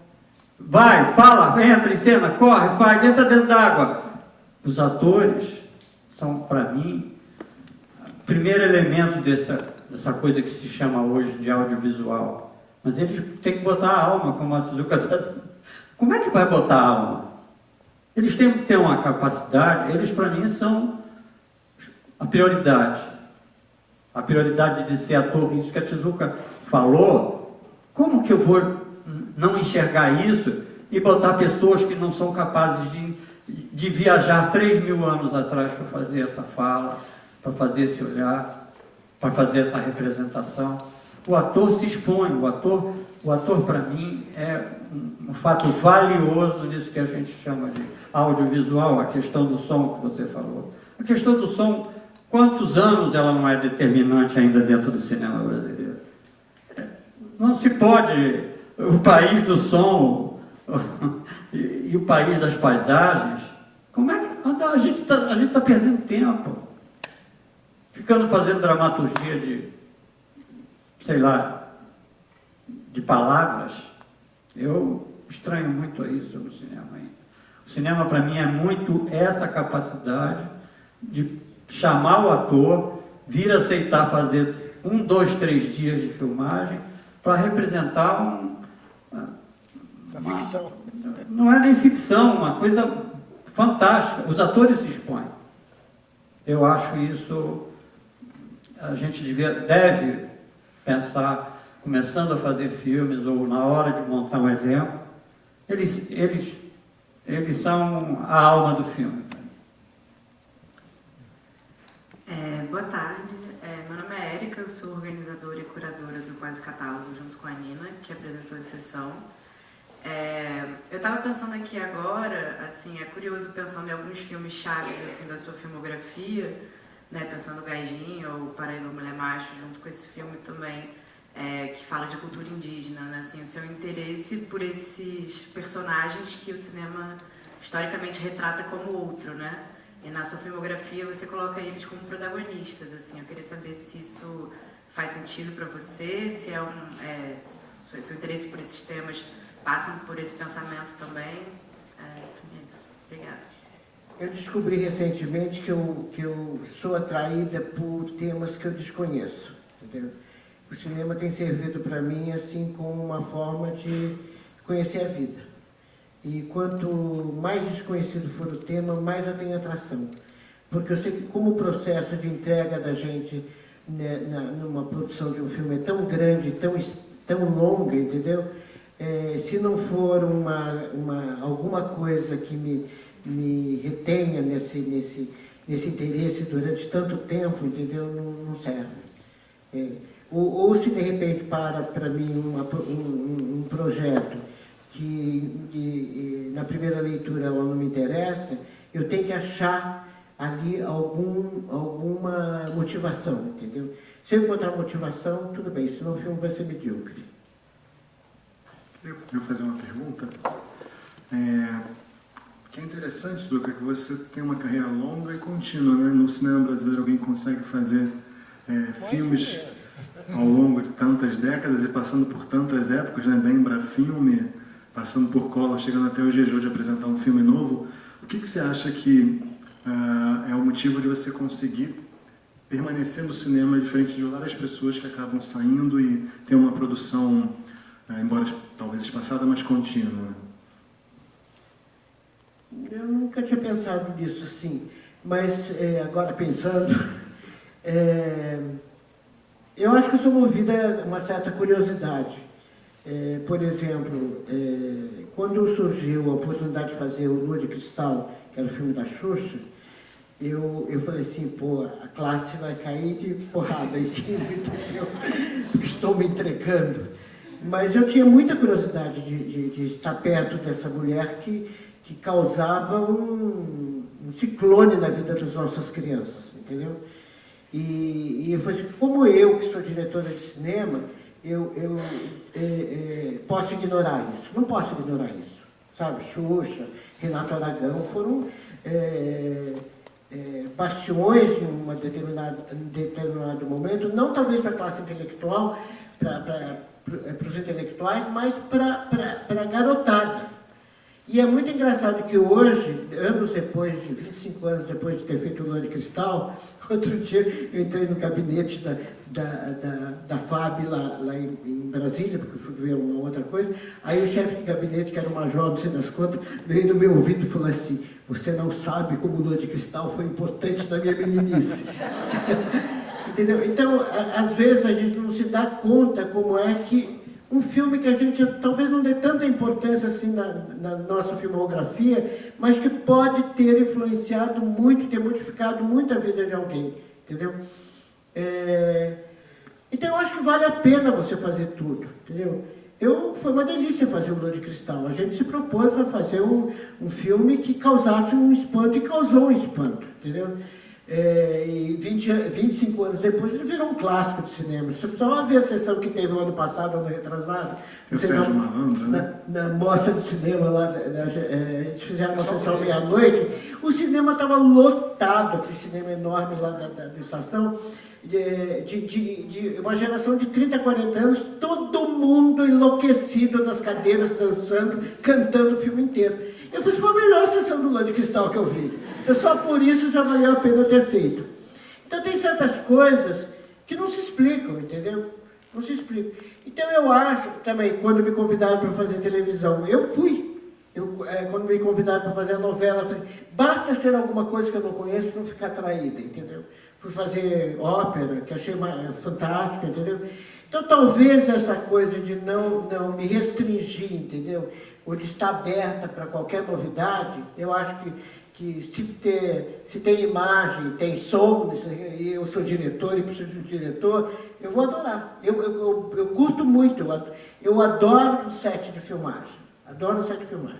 vai, fala, entra em cena, corre, faz, entra dentro d'água. Os atores são, para mim, o primeiro elemento dessa coisa que se chama hoje de audiovisual. Mas eles têm que botar a alma, como a Tijuca está. Como é que vai botar a alma? Eles têm que ter uma capacidade, eles para mim são a prioridade. A prioridade de ser ator, isso que a Tijuca falou, como que eu vou não enxergar isso e botar pessoas que não são capazes de viajar 3.000 anos atrás para fazer essa fala, para fazer esse olhar, para fazer essa representação? O ator se expõe, o ator para mim é um fato valioso disso que a gente chama de audiovisual, a questão do som que você falou. A questão do som, quantos anos ela não é determinante ainda dentro do cinema brasileiro? Não se pode, o país do som e o país das paisagens, como é que a gente está perdendo tempo, ficando fazendo dramaturgia de palavras. Eu estranho muito isso no cinema ainda. O cinema, para mim, é muito essa capacidade de chamar o ator, vir aceitar fazer 1, 2, 3 dias de filmagem para representar ficção. Não é nem ficção, uma coisa fantástica. Os atores se expõem. Eu acho isso, a gente deve pensar, começando a fazer filmes ou na hora de montar um elenco, eles são a alma do filme. Boa tarde, meu nome é Érica, eu sou organizadora e curadora do Quase Catálogo junto com a Nina, que apresentou a sessão. Eu estava pensando aqui agora, assim, é curioso pensando em alguns filmes chaves assim, da sua filmografia, né, pensando no Gaijin ou Paraíba Mulher Macho, junto com esse filme também, que fala de cultura indígena, né, assim, o seu interesse por esses personagens que o cinema historicamente retrata como outro, né? E na sua filmografia você coloca eles como protagonistas, assim. Eu queria saber se isso faz sentido para você, se seu interesse por esses temas passa por esse pensamento também. Enfim, é isso. Obrigada. Eu descobri recentemente que eu sou atraída por temas que eu desconheço, entendeu? O cinema tem servido para mim assim como uma forma de conhecer a vida. E quanto mais desconhecido for o tema, mais eu tenho atração. Porque eu sei que como o processo de entrega da gente, né, numa produção de um filme é tão grande, tão longa, entendeu? Se não for alguma coisa que me retenha nesse interesse durante tanto tempo, entendeu? Não serve. Ou se de repente para mim um projeto que na primeira leitura ela não me interessa, eu tenho que achar ali alguma motivação, entendeu? Se eu encontrar motivação, tudo bem, senão o filme vai ser medíocre. Eu vou fazer uma pergunta. Que é interessante, Zucca, que você tem uma carreira longa e contínua, né? No cinema brasileiro alguém consegue fazer filmes ao longo de tantas décadas e passando por tantas épocas, né? Da Embrafilme, passando por Collor, chegando até o GG de apresentar um filme novo. O que você acha que é o motivo de você conseguir permanecer no cinema, diferente de várias pessoas que acabam saindo e ter uma produção, embora talvez espaçada, mas contínua? Eu nunca tinha pensado nisso assim, mas agora pensando, eu acho que eu sou movida a uma certa curiosidade. Por exemplo, quando surgiu a oportunidade de fazer o Lua de Cristal, que era o filme da Xuxa, eu falei assim, pô, a classe vai cair de porrada em cima, entendeu? Porque estou me entregando. Mas eu tinha muita curiosidade de estar perto dessa mulher que causava um ciclone na vida das nossas crianças, entendeu? E eu falei assim, como eu, que sou diretora de cinema, eu posso ignorar isso? Não posso ignorar isso, sabe? Xuxa, Renato Aragão foram bastiões em um determinado momento, não talvez para a classe intelectual, para os intelectuais, mas para a garotada. E é muito engraçado que hoje, anos depois, 25 anos depois de ter feito o Lua de Cristal, outro dia eu entrei no gabinete da FAB lá em Brasília, porque eu fui ver uma outra coisa, aí o chefe de gabinete, que era o major, não sei das contas, veio no meu ouvido e falou assim, você não sabe como o Lua de Cristal foi importante na minha meninice. Entendeu? Então, às vezes a gente não se dá conta como é que um filme que a gente talvez não dê tanta importância assim na nossa filmografia, mas que pode ter influenciado muito, ter modificado muito a vida de alguém, entendeu? Então eu acho que vale a pena você fazer tudo, entendeu? Foi uma delícia fazer o Lua de Cristal. A gente se propôs a fazer um filme que causasse um espanto e causou um espanto, entendeu? E 25 anos depois ele virou um clássico de cinema. Você precisava ver a sessão que teve o ano passado, ano retrasado. O Sérgio Malandro, né? Na mostra de cinema lá, eles fizeram uma sessão meia-noite. O cinema estava lotado, aquele cinema enorme lá da estação, de uma geração de 30, 40 anos, todo mundo enlouquecido nas cadeiras, dançando, cantando o filme inteiro. Eu falei, foi a melhor sessão do Lua de Cristal que eu vi. Só por isso já valeu a pena ter feito. Então tem certas coisas que não se explicam, entendeu? Não se explica. Então eu acho também, quando me convidaram para fazer televisão, eu fui. Quando me convidaram para fazer a novela, eu falei, basta ser alguma coisa que eu não conheço para não ficar traída, entendeu? Fui fazer ópera, que achei fantástica, entendeu? Então talvez essa coisa de não me restringir, entendeu? Ou de estar aberta para qualquer novidade, eu acho que se tem imagem, tem som, e eu sou diretor e preciso de um diretor, eu vou adorar. Eu curto muito, eu adoro o set de filmagem. Adoro o set de filmagem.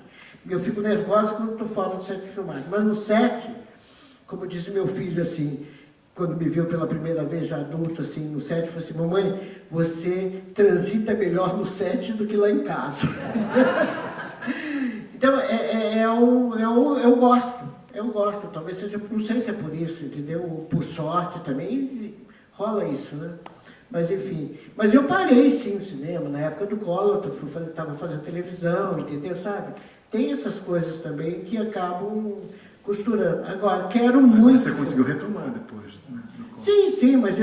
Eu fico nervosa quando estou fora do set de filmagem. Mas no set, como disse meu filho, assim, quando me viu pela primeira vez, já adulto, assim, no set, falou assim, mamãe, você transita melhor no set do que lá em casa. Então, eu gosto, talvez seja, não sei se é por isso, entendeu? Ou por sorte também, rola isso, né? Mas, enfim, mas eu parei, sim, no cinema, na época do Collor, estava fazendo televisão, entendeu, sabe? Tem essas coisas também que acabam costurando. Agora, quero muito... Você conseguiu retomar depois, né? Sim, mas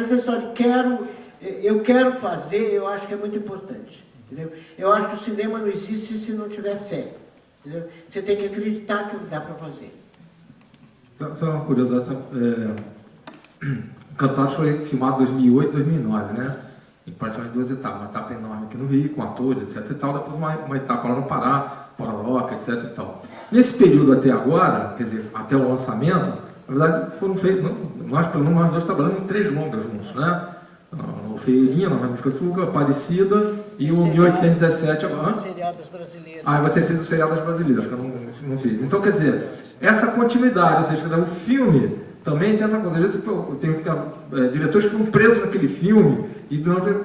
essa história de eu quero fazer, eu acho que é muito importante, entendeu? Eu acho que o cinema não existe se não tiver fé, entendeu? Você tem que acreditar que dá para fazer. Só uma curiosidade, Encantados foi filmado em 2008, 2009, né? Em praticamente 2 etapas. Uma etapa enorme aqui no Rio, com atores, etc. e tal. Depois uma etapa lá no Pará, Pororoca, etc. e tal. Nesse período até agora, quer dizer, até o lançamento, na verdade, foram feitos, nós, pelo menos, nós dois trabalhamos em 3 longas juntos, né? O Feirinha, Novamente Catuca, Aparecida e o 1817. Seriados brasileiros. Você fez o Seriados Brasileiros, que eu não fiz. Então, quer dizer, essa continuidade, ou seja, o filme também tem essa coisa. Às vezes eu tenho que ter diretores que ficam presos naquele filme,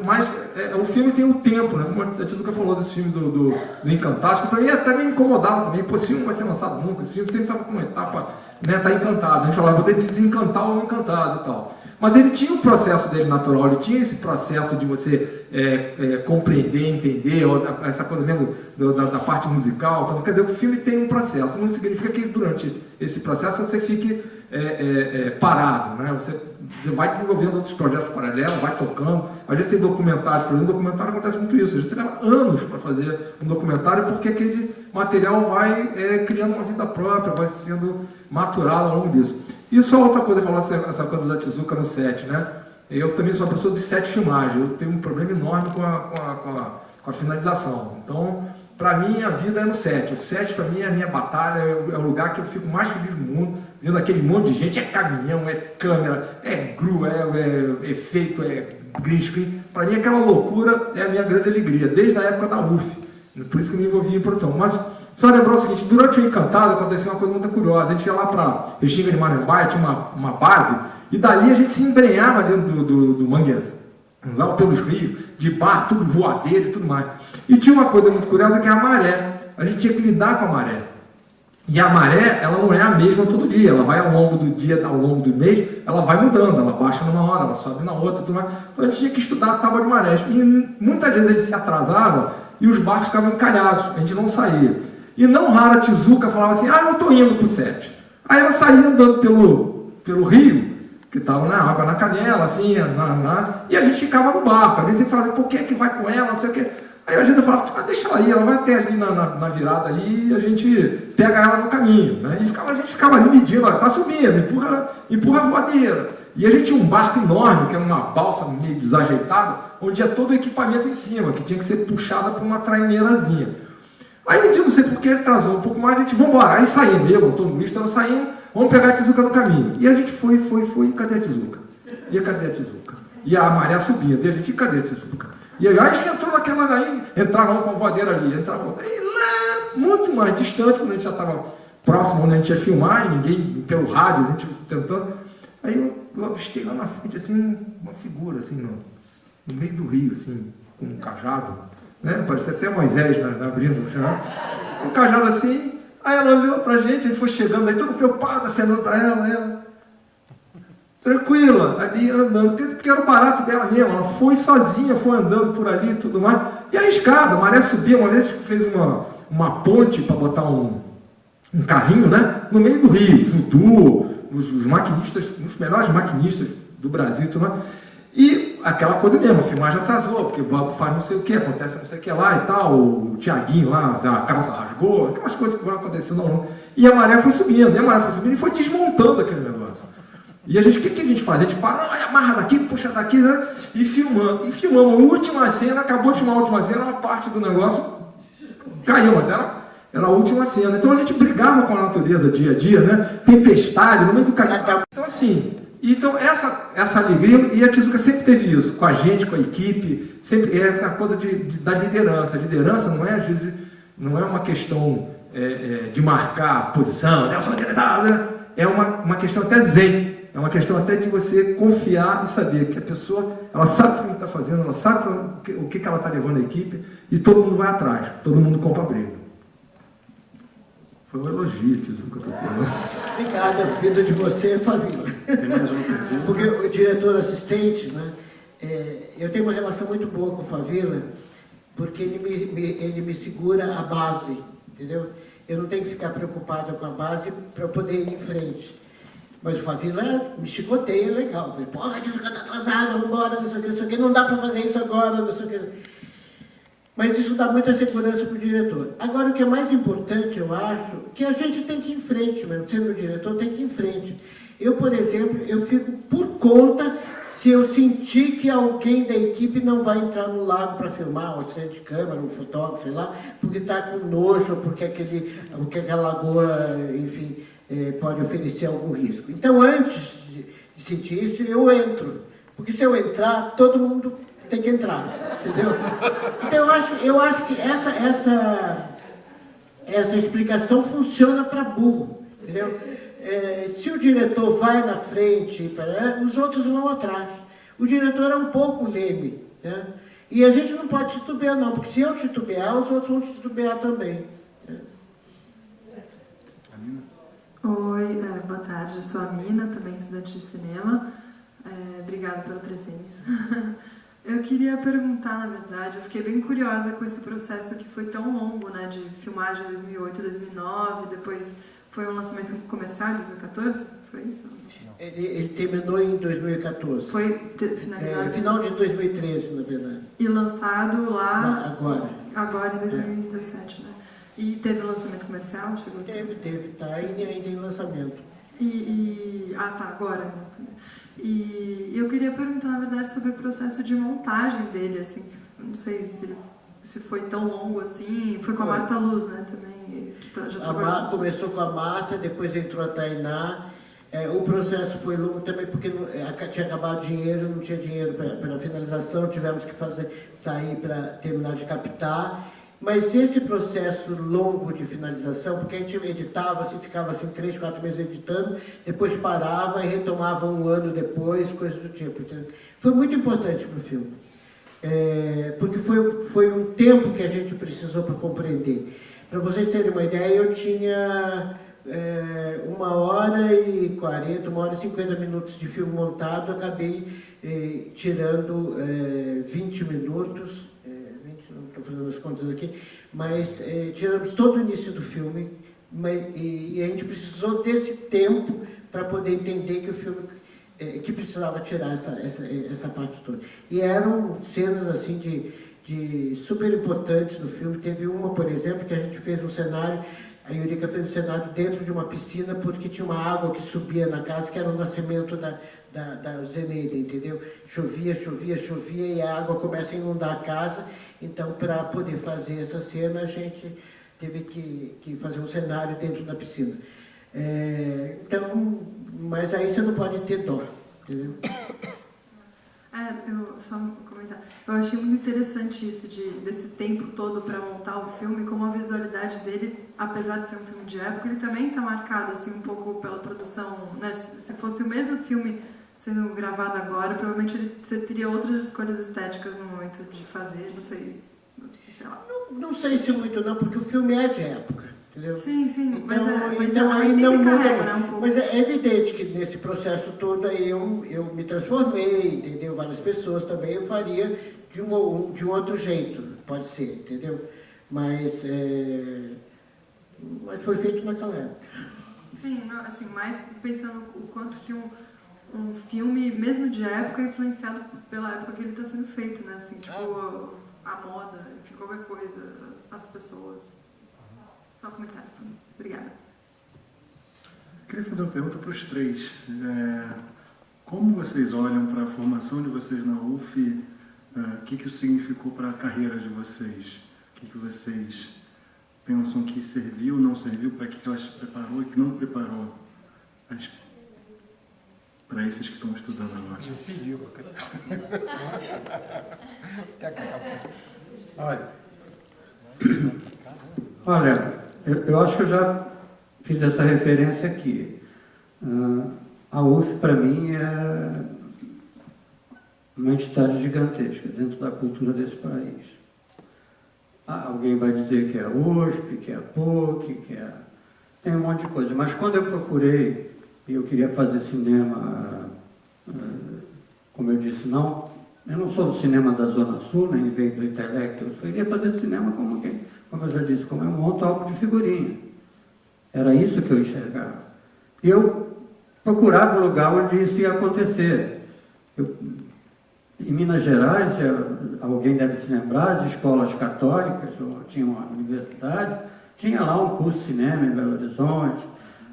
mas o filme tem o tempo, né? Como a Tizuka falou desse filme do Encantados, que para mim até me incomodava também. Pô, esse filme não vai ser lançado nunca, esse filme sempre estava com uma etapa, né? Tá encantado. A gente falava, vou ter que desencantar o Encantado e tal. Mas ele tinha um processo dele natural, ele tinha esse processo de você compreender, entender, essa coisa mesmo da parte musical. Então, quer dizer, o filme tem um processo, não significa que durante esse processo você fique parado, né? Você vai desenvolvendo outros projetos paralelos, vai tocando. Às vezes tem documentários, por exemplo, no documentário acontece muito isso. Às vezes você leva anos para fazer um documentário porque aquele material vai criando uma vida própria, vai sendo maturado ao longo disso. E só outra coisa, falar essa coisa da Tizuka no set, né? Eu também sou uma pessoa de set filmagem, eu tenho um problema enorme com a finalização. Então, para mim, a vida é no set. O set, para mim, é a minha batalha, é o lugar que eu fico mais feliz do mundo, vendo aquele monte de gente, é caminhão, é câmera, é grua, é efeito, é green screen. Para mim, aquela loucura é a minha grande alegria, desde a época da UF. Por isso que eu me envolvi em produção. Mas só lembrar o seguinte, durante o Encantado aconteceu uma coisa muito curiosa. A gente ia lá para Restinga de Marambaia, tinha uma base, e dali a gente se embrenhava dentro do Manguezal, lá pelos rios, de barco, tudo voadeiro e tudo mais. E tinha uma coisa muito curiosa que é a maré. A gente tinha que lidar com a maré. E a maré, ela não é a mesma todo dia. Ela vai ao longo do dia, ao longo do mês, ela vai mudando. Ela baixa numa hora, ela sobe na outra, tudo mais. Então a gente tinha que estudar a tábua de marés. E muitas vezes a gente se atrasava e os barcos ficavam encalhados. A gente não saía. E não raro a Tizuka falava assim, eu estou indo para o set. Aí ela saía andando pelo rio, que estava na água na canela, assim, e a gente ficava no barco. Às vezes ele falava, por que é que vai com ela, não sei o quê. Aí a gente falava, deixa ela ir, ela vai até ali na virada ali e a gente pega ela no caminho, né? E a gente ficava ali medindo, está subindo, empurra a voadeira. E a gente tinha um barco enorme, que era uma balsa meio desajeitada, onde tinha todo o equipamento em cima, que tinha que ser puxada por uma traineirazinha. Aí um dia, não sei porque, ele atrasou um pouco mais, a gente, vamos embora. Aí saímos, eu, todo mundo estava saindo, vamos pegar a Tizuka no caminho. E a gente foi, cadê a Tizuka? E cadê a Tizuka? E a maré subindo, e a gente, cadê a Tizuka? E aí a gente entrou naquela aí, entrava com a voadeira ali, entrava lá, muito mais distante, quando a gente já estava próximo, onde a gente ia filmar, e ninguém, pelo rádio, a gente tentando. Aí eu avistei lá na frente, assim, uma figura, assim, no meio do rio, assim, com um cajado, né? Parecia até Moisés abrindo o chão. Um cajado assim, aí ela olhou pra gente, a gente foi chegando aí, todo preocupado, acenando pra ela, tranquila, ali andando, porque era o barato dela mesmo, ela foi sozinha, foi andando por ali e tudo mais, e a escada, a maré subia, uma vez fez uma ponte para botar um carrinho, né, no meio do rio, Voodoo, os maquinistas, os melhores maquinistas do Brasil e tudo mais, e aquela coisa mesmo, a filmagem atrasou, porque o Bob faz não sei o que, acontece não sei o que lá e tal, o Tiaguinho lá, a calça rasgou, aquelas coisas que vão acontecendo. Não. E a maré foi subindo, e foi desmontando aquele negócio. E a gente, o que a gente faz? A gente para, amarra daqui, puxa daqui, né? E filmando. E filmamos a última cena, acabou de filmar a última cena, uma parte do negócio caiu, mas era a última cena. Então a gente brigava com a natureza dia a dia, né? Tempestade, no meio do caminho. Então assim, essa alegria, e a Tizuka sempre teve isso, com a gente, com a equipe, sempre essa coisa da liderança. A liderança não é, às vezes, não é uma questão de marcar posição, né? Eu sou diretor, né? É uma questão até zen. É uma questão até de você confiar e saber que a pessoa, ela sabe o que o filme está fazendo, ela sabe o que ela está levando a equipe, e todo mundo vai atrás, todo mundo compra briga. Foi um elogio, Tizuka, que eu tô falando. Obrigado, vindo de você, Fabíola. Tem mais uma pergunta? Porque o diretor assistente, né, eu tenho uma relação muito boa com o Fabíola, porque ele me segura a base, entendeu? Eu não tenho que ficar preocupado com a base para eu poder ir em frente. Mas o Fabíola me chicoteia legal. Porra, Tizuka está atrasado, vamos embora, não sei o que, não dá para fazer isso agora, não sei o que. Mas isso dá muita segurança para o diretor. Agora, o que é mais importante, eu acho, que a gente tem que ir em frente mesmo. Sendo o diretor, tem que ir em frente. Eu, por exemplo, eu fico por conta se eu sentir que alguém da equipe não vai entrar no lago para filmar, um assistente de câmera, um fotógrafo, sei lá, porque está com nojo, porque aquela lagoa, enfim, pode oferecer algum risco. Então, antes de sentir isso, eu entro. Porque se eu entrar, todo mundo tem que entrar, entendeu? Então, eu acho que essa explicação funciona para burro, entendeu? Se o diretor vai na frente, os outros vão atrás. O diretor é um pouco leme, né? E a gente não pode titubear, não, porque se eu titubear, os outros vão titubear também. Oi, boa tarde, eu sou a Mina, também estudante de cinema. Obrigada pela presença. Eu queria perguntar, na verdade, eu fiquei bem curiosa com esse processo que foi tão longo, né, de filmagem em 2008, 2009, depois foi um lançamento comercial em 2014, foi isso? Ele terminou em 2014. Foi finalizado? Final de 2013, na verdade. E lançado lá... Agora em 2017, né? E teve lançamento comercial? Chegou Teve, tá ainda em lançamento. Agora. E eu queria perguntar, na verdade, sobre o processo de montagem dele, assim, não sei se foi tão longo assim, foi com a Marta Luz, né, também, que já começou com a Marta, depois entrou a Tainá. O processo foi longo também porque tinha acabado o dinheiro, não tinha dinheiro para a finalização, tivemos que sair para terminar de captar. Mas esse processo longo de finalização, porque a gente editava, assim, ficava assim 3, 4 meses editando, depois parava e retomava um ano depois, coisas do tipo. Entendeu? Foi muito importante para o filme, porque foi um tempo que a gente precisou para compreender. Para vocês terem uma ideia, eu tinha 1h40, 1h50 minutos de filme montado, acabei tirando 20 minutos, não estou fazendo as contas aqui, mas tiramos todo o início do filme, e a gente precisou desse tempo para poder entender que o filme que precisava tirar essa parte toda. E eram cenas assim de super importantes no filme. Teve uma, por exemplo, que a gente fez um cenário, a Eurica fez um cenário dentro de uma piscina, porque tinha uma água que subia na casa, que era o nascimento da Zeneida, entendeu? Chovia, e a água começa a inundar a casa. Então, para poder fazer essa cena, a gente teve que fazer um cenário dentro da piscina. Mas aí você não pode ter dó, entendeu? Só um comentário. Eu achei muito interessante isso, desse tempo todo para montar o filme, como a visualidade dele, apesar de ser um filme de época, ele também está marcado assim, um pouco pela produção, né? Se fosse o mesmo filme sendo gravado agora, provavelmente você teria outras escolhas estéticas no momento de fazer, não sei lá. Não sei se muito não, porque o filme é de época, entendeu? Sim, Então aí não muda, né, um pouco. Mas é evidente que nesse processo todo aí eu me transformei, entendeu? Várias pessoas também eu faria de um outro jeito, pode ser, entendeu? Mas foi feito naquela época. Sim, assim, mais pensando o quanto que um filme, mesmo de época, influenciado pela época que ele está sendo feito, né? Assim, tipo, a moda, enfim, qualquer coisa, as pessoas. Só um comentário. Obrigada. Queria fazer uma pergunta para os três. Como vocês olham para a formação de vocês na UF? O que isso significou para a carreira de vocês? O que vocês pensam que serviu, não serviu, para que ela se preparou e que não preparou para esses que estão estudando agora? Eu pedi. Olha, eu acho que eu já fiz essa referência aqui. A UF, para mim, é uma entidade gigantesca dentro da cultura desse país. Alguém vai dizer que é a USP, que é a PUC, que é... Tem um monte de coisa. Mas quando eu procurei, e eu queria fazer cinema, como eu disse, eu não sou do cinema da Zona Sul, nem veio do intelecto, eu queria fazer cinema como eu já disse, como eu monto álbum de figurinha. Era isso que eu enxergava. E eu procurava o lugar onde isso ia acontecer. Em Minas Gerais, alguém deve se lembrar, de escolas católicas, tinha uma universidade, tinha lá um curso de cinema em Belo Horizonte,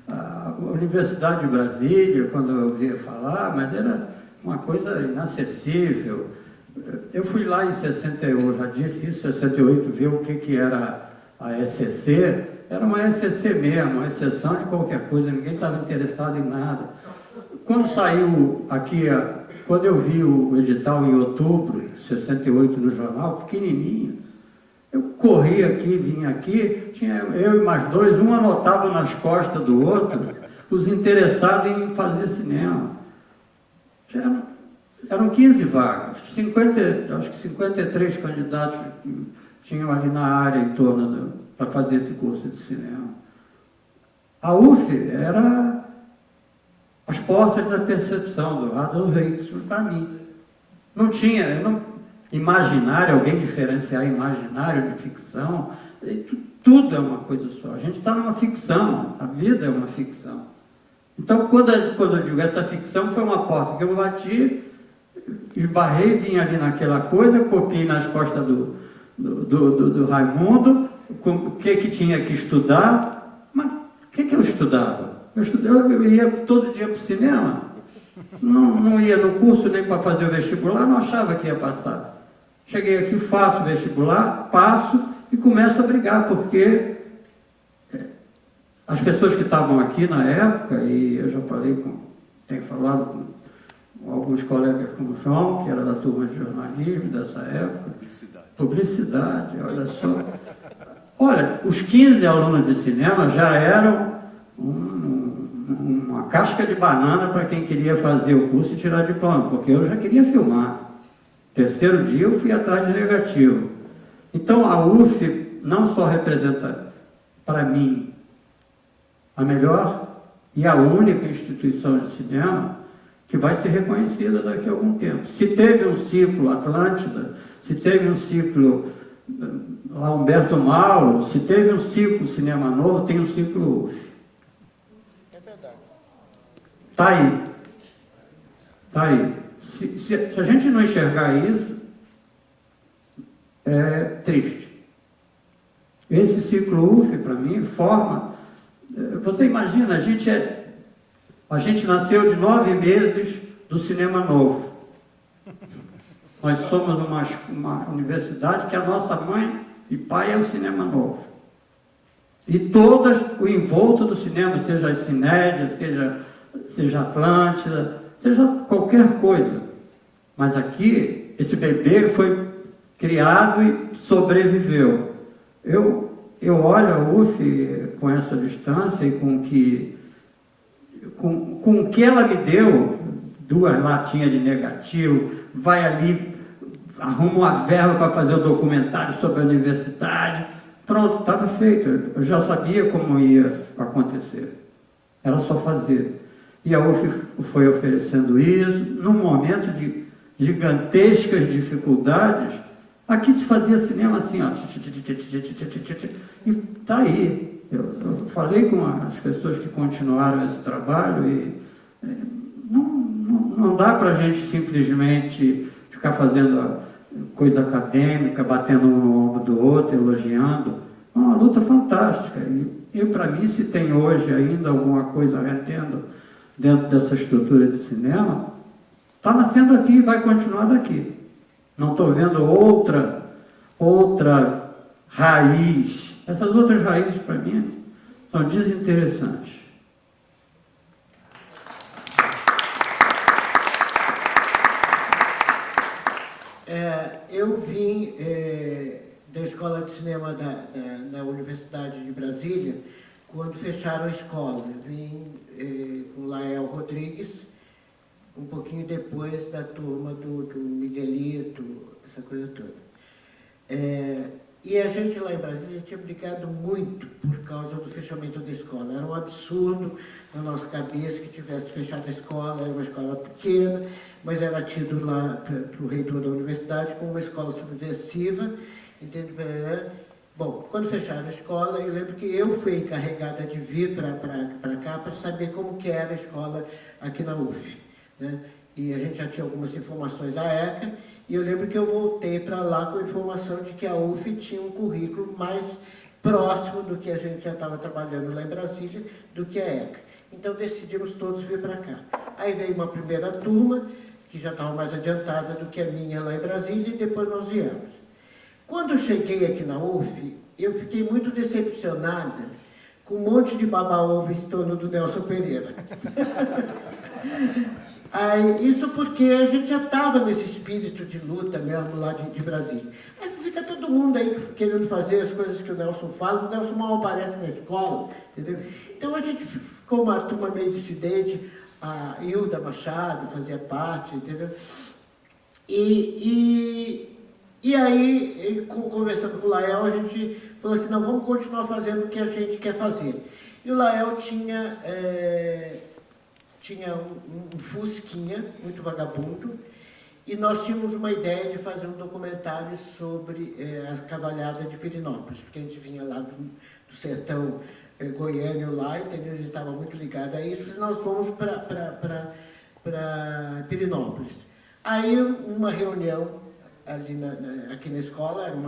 a Universidade de Brasília, quando eu ouvia falar, mas era uma coisa inacessível. Eu fui lá em 68, já disse isso, 68, ver o que era a ECC, era uma ECC mesmo, uma exceção de qualquer coisa, ninguém estava interessado em nada. Quando saiu aqui, quando eu vi o edital em outubro de 68 no jornal, pequenininho, eu corri aqui, vim aqui, tinha eu e mais dois, um anotava nas costas do outro, os interessados em fazer cinema. Eram 15 vagas, acho que 53 candidatos tinham ali na área em torno para fazer esse curso de cinema. A UF era as portas da percepção do Adolf Hitler para mim. Não tinha, imaginário, alguém diferenciar imaginário de ficção, tudo é uma coisa só. A gente está numa ficção, a vida é uma ficção. Então, quando eu digo essa ficção, foi uma porta que eu bati, esbarrei, vim ali naquela coisa, copiei nas costas do Raimundo, o que tinha que estudar, mas o que eu estudava? Eu ia todo dia para o cinema, não ia no curso nem para fazer o vestibular, não achava que ia passar. Cheguei aqui, faço o vestibular, passo e começo a brigar, porque as pessoas que estavam aqui na época, e eu já tenho falado com alguns colegas como o João, que era da turma de jornalismo dessa época. Publicidade, olha só. Olha, os 15 alunos de cinema já eram uma casca de banana para quem queria fazer o curso e tirar diploma, porque eu já queria filmar. Terceiro dia eu fui atrás de negativo. Então a UF não só representa, para mim, a melhor e a única instituição de cinema que vai ser reconhecida daqui a algum tempo. Se teve um ciclo Atlântida, se teve um ciclo lá Humberto Mauro, se teve um ciclo Cinema Novo, tem um ciclo UF. É verdade. Está aí. Está aí. Se a gente não enxergar isso, é triste. Esse ciclo UF, para mim, forma... Você imagina, a gente nasceu de 9 meses do Cinema Novo. Nós somos uma universidade que a nossa mãe e pai é o Cinema Novo. E todas, o envolto do cinema, seja a Cinédia, seja Atlântida, seja qualquer coisa. Mas aqui, esse bebê foi criado e sobreviveu. Eu olho a UF com essa distância e com o que ela me deu, 2 latinhas de negativo, vai ali, arruma uma verba para fazer o documentário sobre a universidade, pronto, estava feito, eu já sabia como ia acontecer, era só fazer. E a UF foi oferecendo isso, num momento de gigantescas dificuldades. Aqui se fazia cinema assim, ó, e está aí. Eu falei com as pessoas que continuaram esse trabalho e não dá para a gente simplesmente ficar fazendo coisa acadêmica, batendo um no ombro do outro, elogiando. É uma luta fantástica. E para mim, se tem hoje ainda alguma coisa rendendo dentro dessa estrutura de cinema, está nascendo aqui e vai continuar daqui. Não estou vendo outra raiz. Essas outras raízes, para mim, são desinteressantes. Eu vim da Escola de Cinema da Universidade de Brasília quando fecharam a escola. Eu vim com o Lael Rodrigues, um pouquinho depois da turma do Miguelito, essa coisa toda. E a gente lá em Brasília tinha brigado muito por causa do fechamento da escola. Era um absurdo na nossa cabeça que tivesse fechado a escola, era uma escola pequena, mas era tido lá para o reitor da universidade como uma escola subversiva, entende? Bom, quando fecharam a escola, eu lembro que eu fui encarregada de vir para cá para saber como que era a escola aqui na UF, né? E a gente já tinha algumas informações da ECA, e eu lembro que eu voltei para lá com a informação de que a UF tinha um currículo mais próximo do que a gente já estava trabalhando lá em Brasília, do que a ECA. Então decidimos todos vir para cá. Aí veio uma primeira turma, que já estava mais adiantada do que a minha lá em Brasília, e depois nós viemos. Quando eu cheguei aqui na UF, eu fiquei muito decepcionada com um monte de baba-ovo em torno do Nelson Pereira. Isso porque a gente já estava nesse espírito de luta mesmo lá de Brasília. Aí fica todo mundo aí querendo fazer as coisas que o Nelson fala, o Nelson mal aparece na escola, entendeu? Então a gente ficou uma turma meio dissidente, a Hilda Machado fazia parte, entendeu? E aí, conversando com o Lael, a gente falou assim, não, vamos continuar fazendo o que a gente quer fazer. E o Lael tinha um fusquinha, muito vagabundo, e nós tínhamos uma ideia de fazer um documentário sobre a cavalhada de Pirenópolis, porque a gente vinha lá do sertão goiano lá, entendeu? A gente estava muito ligado a isso, e nós fomos para Pirenópolis. Aí, uma reunião ali aqui na escola, eram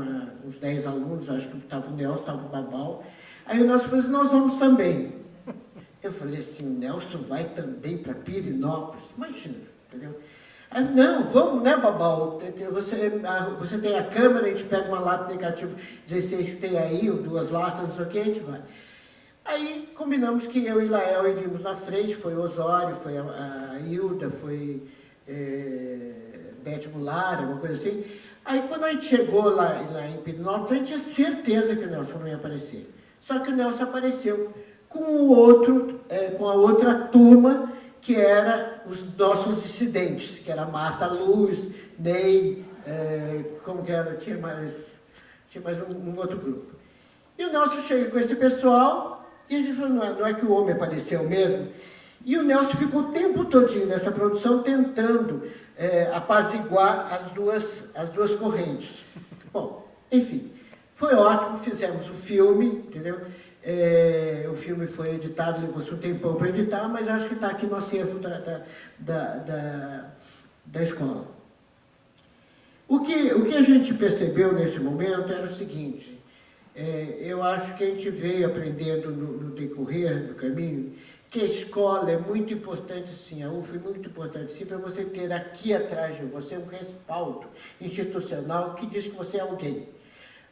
uns 10 alunos, acho que estava o Nelson, estava o Babal. Aí nós falamos, nós vamos também. Eu falei assim, o Nelson vai também para Pirenópolis? Imagina, entendeu? Aí, não, vamos, né, Babal? Você tem a câmera, a gente pega uma lata negativa 16 que tem aí, ou 2 latas, não sei o que, a gente vai. Aí combinamos que eu e Lael iríamos na frente, foi o Osório, foi a Hilda, foi Bete Mulara, uma coisa assim. Aí quando a gente chegou lá em Pirenópolis, a gente tinha certeza que o Nelson não ia aparecer. Só que o Nelson apareceu com com a outra turma, que era os nossos dissidentes, que era Marta Luz, Ney, como que era? Tinha mais um outro grupo. E o Nelson chega com esse pessoal, e a gente falou, não é que o homem apareceu mesmo? E o Nelson ficou o tempo todinho nessa produção tentando apaziguar as duas correntes. Bom, enfim, foi ótimo, fizemos o filme, entendeu? O filme foi editado, levou-se um tempão para editar, mas acho que está aqui no acervo da escola. O que a gente percebeu nesse momento era o seguinte, eu acho que a gente veio aprendendo no decorrer do caminho, que a escola é muito importante sim, a UF é muito importante sim, para você ter aqui atrás de você um respaldo institucional que diz que você é alguém.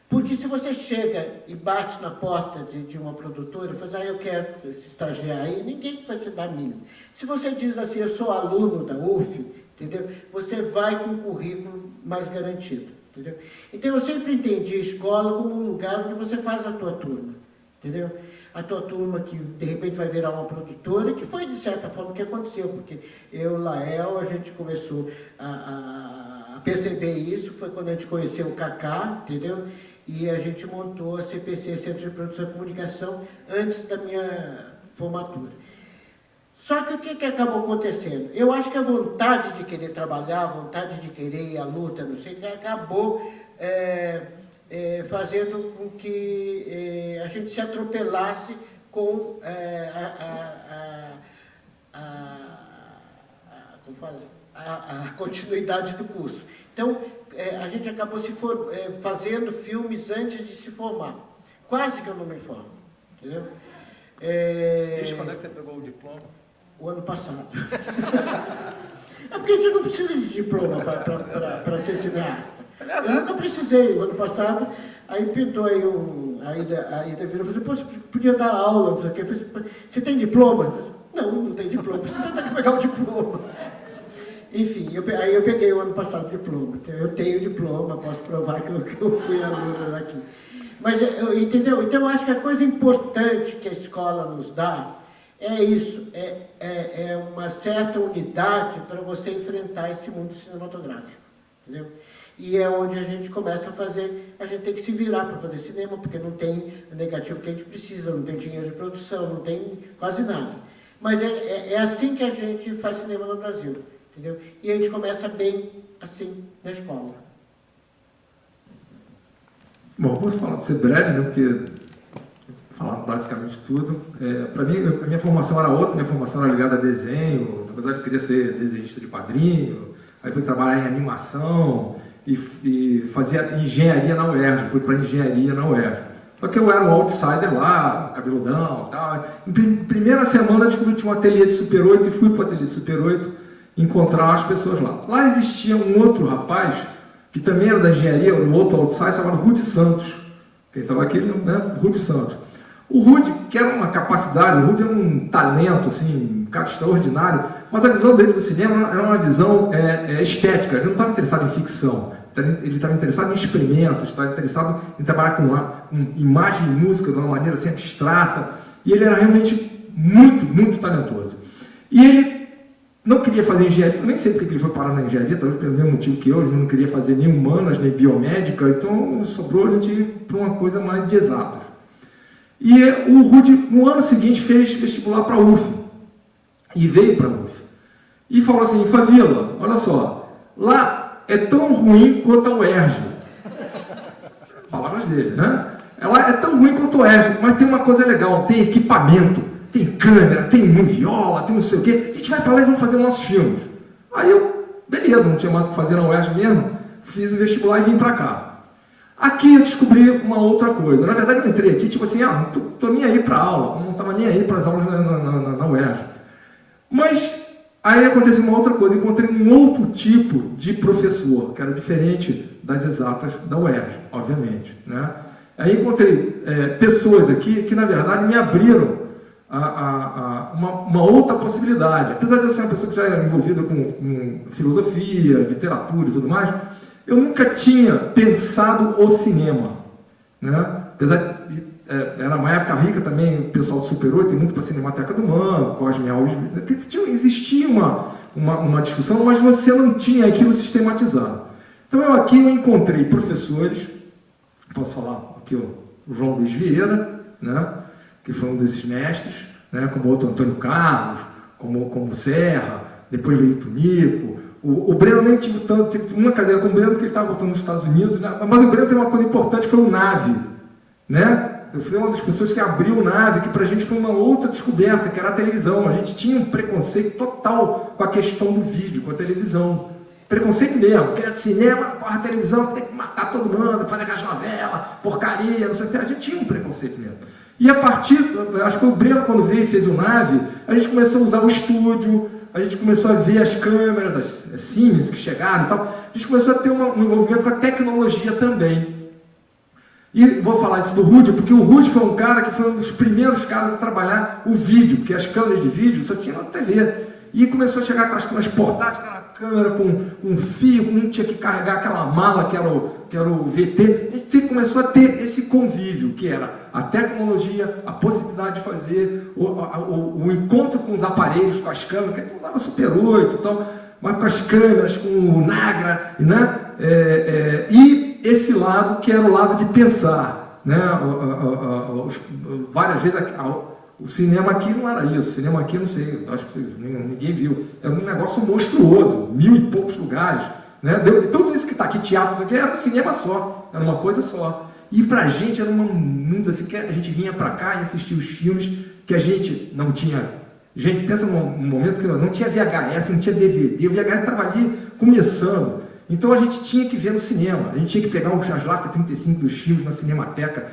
Porque se você chega e bate na porta de uma produtora e fala, eu quero se estagiar aí, ninguém vai te dar mínimo. Se você diz assim, eu sou aluno da UF, entendeu? Você vai com um currículo mais garantido, entendeu? Então eu sempre entendi a escola como um lugar onde você faz a tua turma, entendeu? A tua turma que de repente vai virar uma produtora, que foi de certa forma o que aconteceu, porque eu, Lael, a gente começou a perceber isso, foi quando a gente conheceu o Cacá, entendeu? E a gente montou a CPC, Centro de Produção e Comunicação, antes da minha formatura. Só que o que acabou acontecendo? Eu acho que a vontade de querer trabalhar, a vontade de querer ir à luta, não sei, que acabou fazendo com que a gente se atropelasse com a continuidade do curso. Então, a gente acabou fazendo filmes antes de se formar. Quase que eu não me formo, entendeu? Desde quando é que você pegou o diploma? O ano passado. É porque a gente não precisa de diploma para ser cineasta. Eu nunca precisei. O ano passado, aí pintou aí a Ida virou e falou, você podia dar aula, não sei o quê. Você tem diploma? Eu falei, não tem diploma. Você não tem que pegar o diploma. Enfim, aí eu peguei o ano passado o diploma. Então, eu tenho diploma, posso provar que eu fui aluno daqui. Mas, entendeu? Então, eu acho que a coisa importante que a escola nos dá é isso, é uma certa unidade para você enfrentar esse mundo cinematográfico, entendeu? E é onde a gente começa a gente tem que se virar para fazer cinema, porque não tem o negativo que a gente precisa, não tem dinheiro de produção, não tem quase nada. Mas é assim que a gente faz cinema no Brasil, entendeu? E a gente começa bem assim na escola. Bom, vou ser breve, né, porque falar basicamente tudo. Para mim, a minha formação era outra, minha formação era ligada a desenho, na verdade eu queria ser desenhista de quadrinho, aí fui trabalhar em animação e fazia engenharia na UERJ, fui para engenharia na UERJ. Só que eu era um outsider lá, cabeludão e tal. Em primeira semana eu descobri que tinha um ateliê de Super 8 e fui para o ateliê de Super 8 encontrar as pessoas lá. Lá existia um outro rapaz, que também era da engenharia, um outro outsider, chamado Rudy Santos. Quem estava aqui, né? Rudy Santos. O Rudy, que era uma capacidade, o Rudy era um talento, assim, um cara extraordinário, mas a visão dele do cinema era uma visão estética, ele não estava interessado em ficção, ele estava interessado em experimentos, estava interessado em trabalhar com imagem e música de uma maneira assim, abstrata, e ele era realmente muito, muito talentoso. E ele não queria fazer engenharia, eu nem sei porque ele foi parar na engenharia, talvez pelo mesmo motivo que eu, ele não queria fazer nem humanas, nem biomédica, então sobrou a gente ir para uma coisa mais de exatas. E o Rudy, no ano seguinte, fez vestibular para a UF. E veio para a UF. E falou assim, Favila, olha só, lá é tão ruim quanto a UERJ. Palavras dele, né? Ela é tão ruim quanto a UERJ, mas tem uma coisa legal, tem equipamento, tem câmera, tem viola, tem não sei o quê. A gente vai para lá e vamos fazer os nossos filmes. Aí eu, beleza, não tinha mais o que fazer na UERJ mesmo, fiz o vestibular e vim para cá. Aqui eu descobri uma outra coisa. Na verdade, eu entrei aqui, tipo assim, não tô nem aí para aula, não estava nem aí para as aulas na UERJ. Mas aí aconteceu uma outra coisa, encontrei um outro tipo de professor, que era diferente das exatas da UERJ, obviamente, né? Aí encontrei pessoas aqui que, na verdade, me abriram uma outra possibilidade. Apesar de eu ser uma pessoa que já era envolvida com filosofia, literatura e tudo mais, eu nunca tinha pensado o cinema, né? Apesar de, era uma época rica também, o pessoal do Super 8, muito para a Cinemateca do Mano, Cosme Alves, existia uma discussão, mas você não tinha aquilo sistematizado. Então eu encontrei professores, posso falar aqui o João Luiz Vieira, né? Que foi um desses mestres, né? Como o outro Antônio Carlos, como Serra, depois veio o Tunico. O Breno nem tive uma cadeira com o Breno porque ele estava voltando nos Estados Unidos, né? Mas o Breno tem uma coisa importante, que foi o Nave, né? Eu fui uma das pessoas que abriu o Nave, que para a gente foi uma outra descoberta, que era a televisão. A gente tinha um preconceito total com a questão do vídeo, com a televisão. Preconceito mesmo, que era de cinema, porra, televisão, tem que matar todo mundo, fazer aquelas novelas, porcaria, não sei o que. A gente tinha um preconceito mesmo. E a partir, acho que foi o Breno, quando veio e fez o Nave, a gente começou a usar o estúdio, a gente começou a ver as câmeras, as Siemens que chegaram e tal, a gente começou a ter um envolvimento com a tecnologia também. E vou falar isso do Rudy, porque o Rudy foi um cara que foi um dos primeiros caras a trabalhar o vídeo, porque as câmeras de vídeo só tinha na TV. E começou a chegar aquelas câmeras portáteis, aquela câmera com um fio, que não tinha que carregar aquela mala que era o VT. A gente começou a ter esse convívio, que era a tecnologia, a possibilidade de fazer o encontro com os aparelhos, com as câmeras, que a gente usava Super 8 e tal, mas com as câmeras, com o Nagra, né? E esse lado que era o lado de pensar, né? Várias vezes o cinema aqui não era isso, o cinema aqui, não sei, acho que ninguém viu, era um negócio monstruoso, 1000 e poucos lugares, né? Tudo isso que está aqui, teatro, era um cinema só, era uma coisa só. E para a gente era um mundo assim, que a gente vinha para cá e assistia os filmes que a gente não tinha Gente, pensa num momento que não tinha VHS, não tinha DVD, o VHS estava ali começando. Então a gente tinha que ver no cinema, a gente tinha que pegar as latas 35 dos filmes na Cinemateca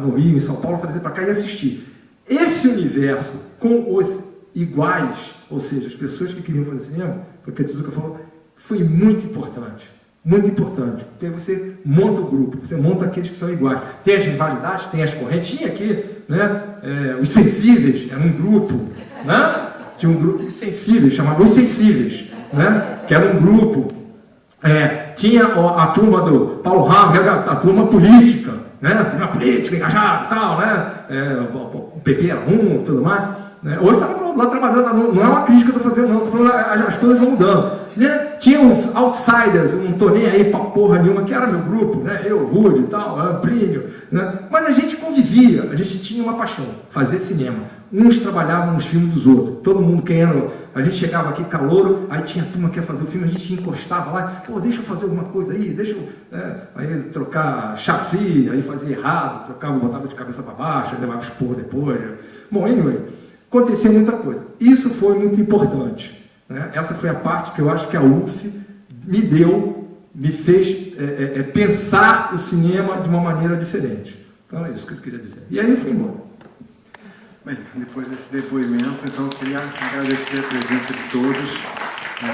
no Rio, em São Paulo, trazer para cá e assistir. Esse universo com os iguais, ou seja, as pessoas que queriam fazer cinema, porque a Tizuka falou, foi muito importante, porque você monta o grupo, você monta aqueles que são iguais. Tem as rivalidades, tem as correntes, tinha aqui, né, os Sensíveis, era um grupo, né? Tinha um grupo de Sensíveis, chamado Os Sensíveis, né? Que era um grupo. Tinha a turma do Paulo Ramos, a turma política, né? Cinema político, engajado e tal, né? O PP era um, tudo mais. Né? Hoje estava lá trabalhando, não é uma crítica que eu estou fazendo, não, estou falando, as coisas vão mudando. Né? Tinha os outsiders, não estou nem aí pra porra nenhuma, que era meu grupo, né? Eu, Rude e tal, Plínio, né? Mas a gente convivia, a gente tinha uma paixão, fazer cinema. Uns trabalhavam nos filmes dos outros, todo mundo querendo, a gente chegava aqui calouro, aí tinha a turma que ia fazer o filme, a gente encostava lá, pô, deixa eu fazer alguma coisa aí, deixa eu, aí trocar chassi, aí fazia errado, trocava, botava de cabeça para baixo, levava expor depois. Bom, anyway, acontecia muita coisa. Isso foi muito importante, né? Essa foi a parte que eu acho que a UF me fez pensar o cinema de uma maneira diferente. Então é isso que eu queria dizer. E aí eu fui embora. Bem, depois desse depoimento, então eu queria agradecer a presença de todos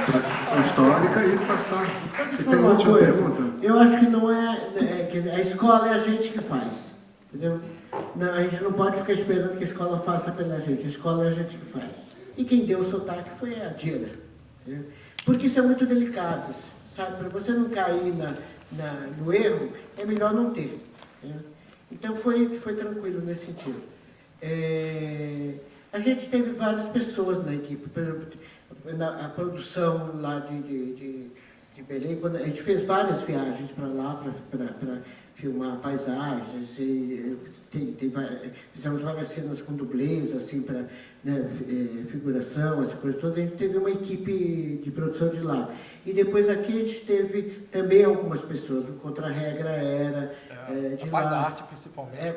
pela sessão histórica e passar. Você tem uma última pergunta? Eu acho que não que a escola é a gente que faz, entendeu? Não, a gente não pode ficar esperando que a escola faça pela gente, a escola é a gente que faz. E quem deu o sotaque foi a Dira, entendeu? Porque isso é muito delicado, sabe? Para você não cair no erro, é melhor não ter, entendeu? Então foi tranquilo nesse sentido. A gente teve várias pessoas na equipe, por exemplo, a produção lá de Belém, quando a gente fez várias viagens para lá para filmar paisagens, fizemos várias cenas com dublês, assim, para figuração, essa coisa toda. A gente teve uma equipe de produção de lá. E depois aqui a gente teve também algumas pessoas, o Contra-Regra era de lá. Da arte, principalmente.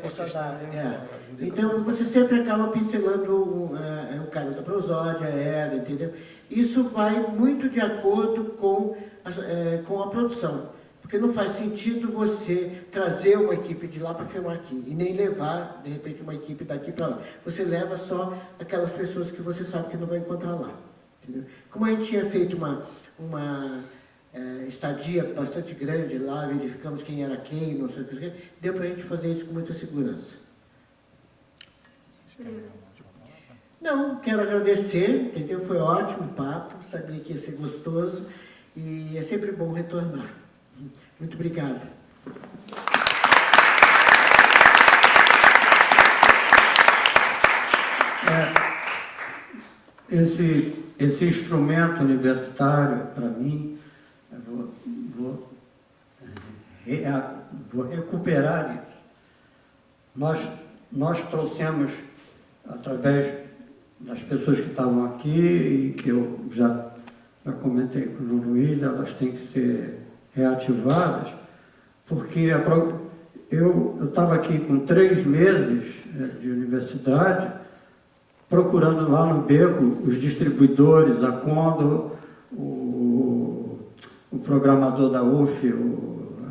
Então você sempre acaba pincelando o cara da prosódia, entendeu? Isso vai muito de acordo com a produção. Porque não faz sentido você trazer uma equipe de lá para filmar aqui e nem levar, de repente, uma equipe daqui para lá. Você leva só aquelas pessoas que você sabe que não vai encontrar lá. Entendeu? Como a gente tinha feito uma estadia bastante grande lá, verificamos quem era quem, não sei o que, deu para a gente fazer isso com muita segurança. Não, quero agradecer, entendeu? Foi ótimo o papo, sabia que ia ser gostoso e é sempre bom retornar. Muito obrigado. Esse instrumento universitário, para mim, vou recuperar isso. Nós trouxemos, através das pessoas que estavam aqui, e que eu já comentei com o João Luiz, elas têm que ser reativadas, porque eu estava aqui com 3 meses de universidade, procurando lá no Beco os distribuidores, a Condor, o programador da UF, o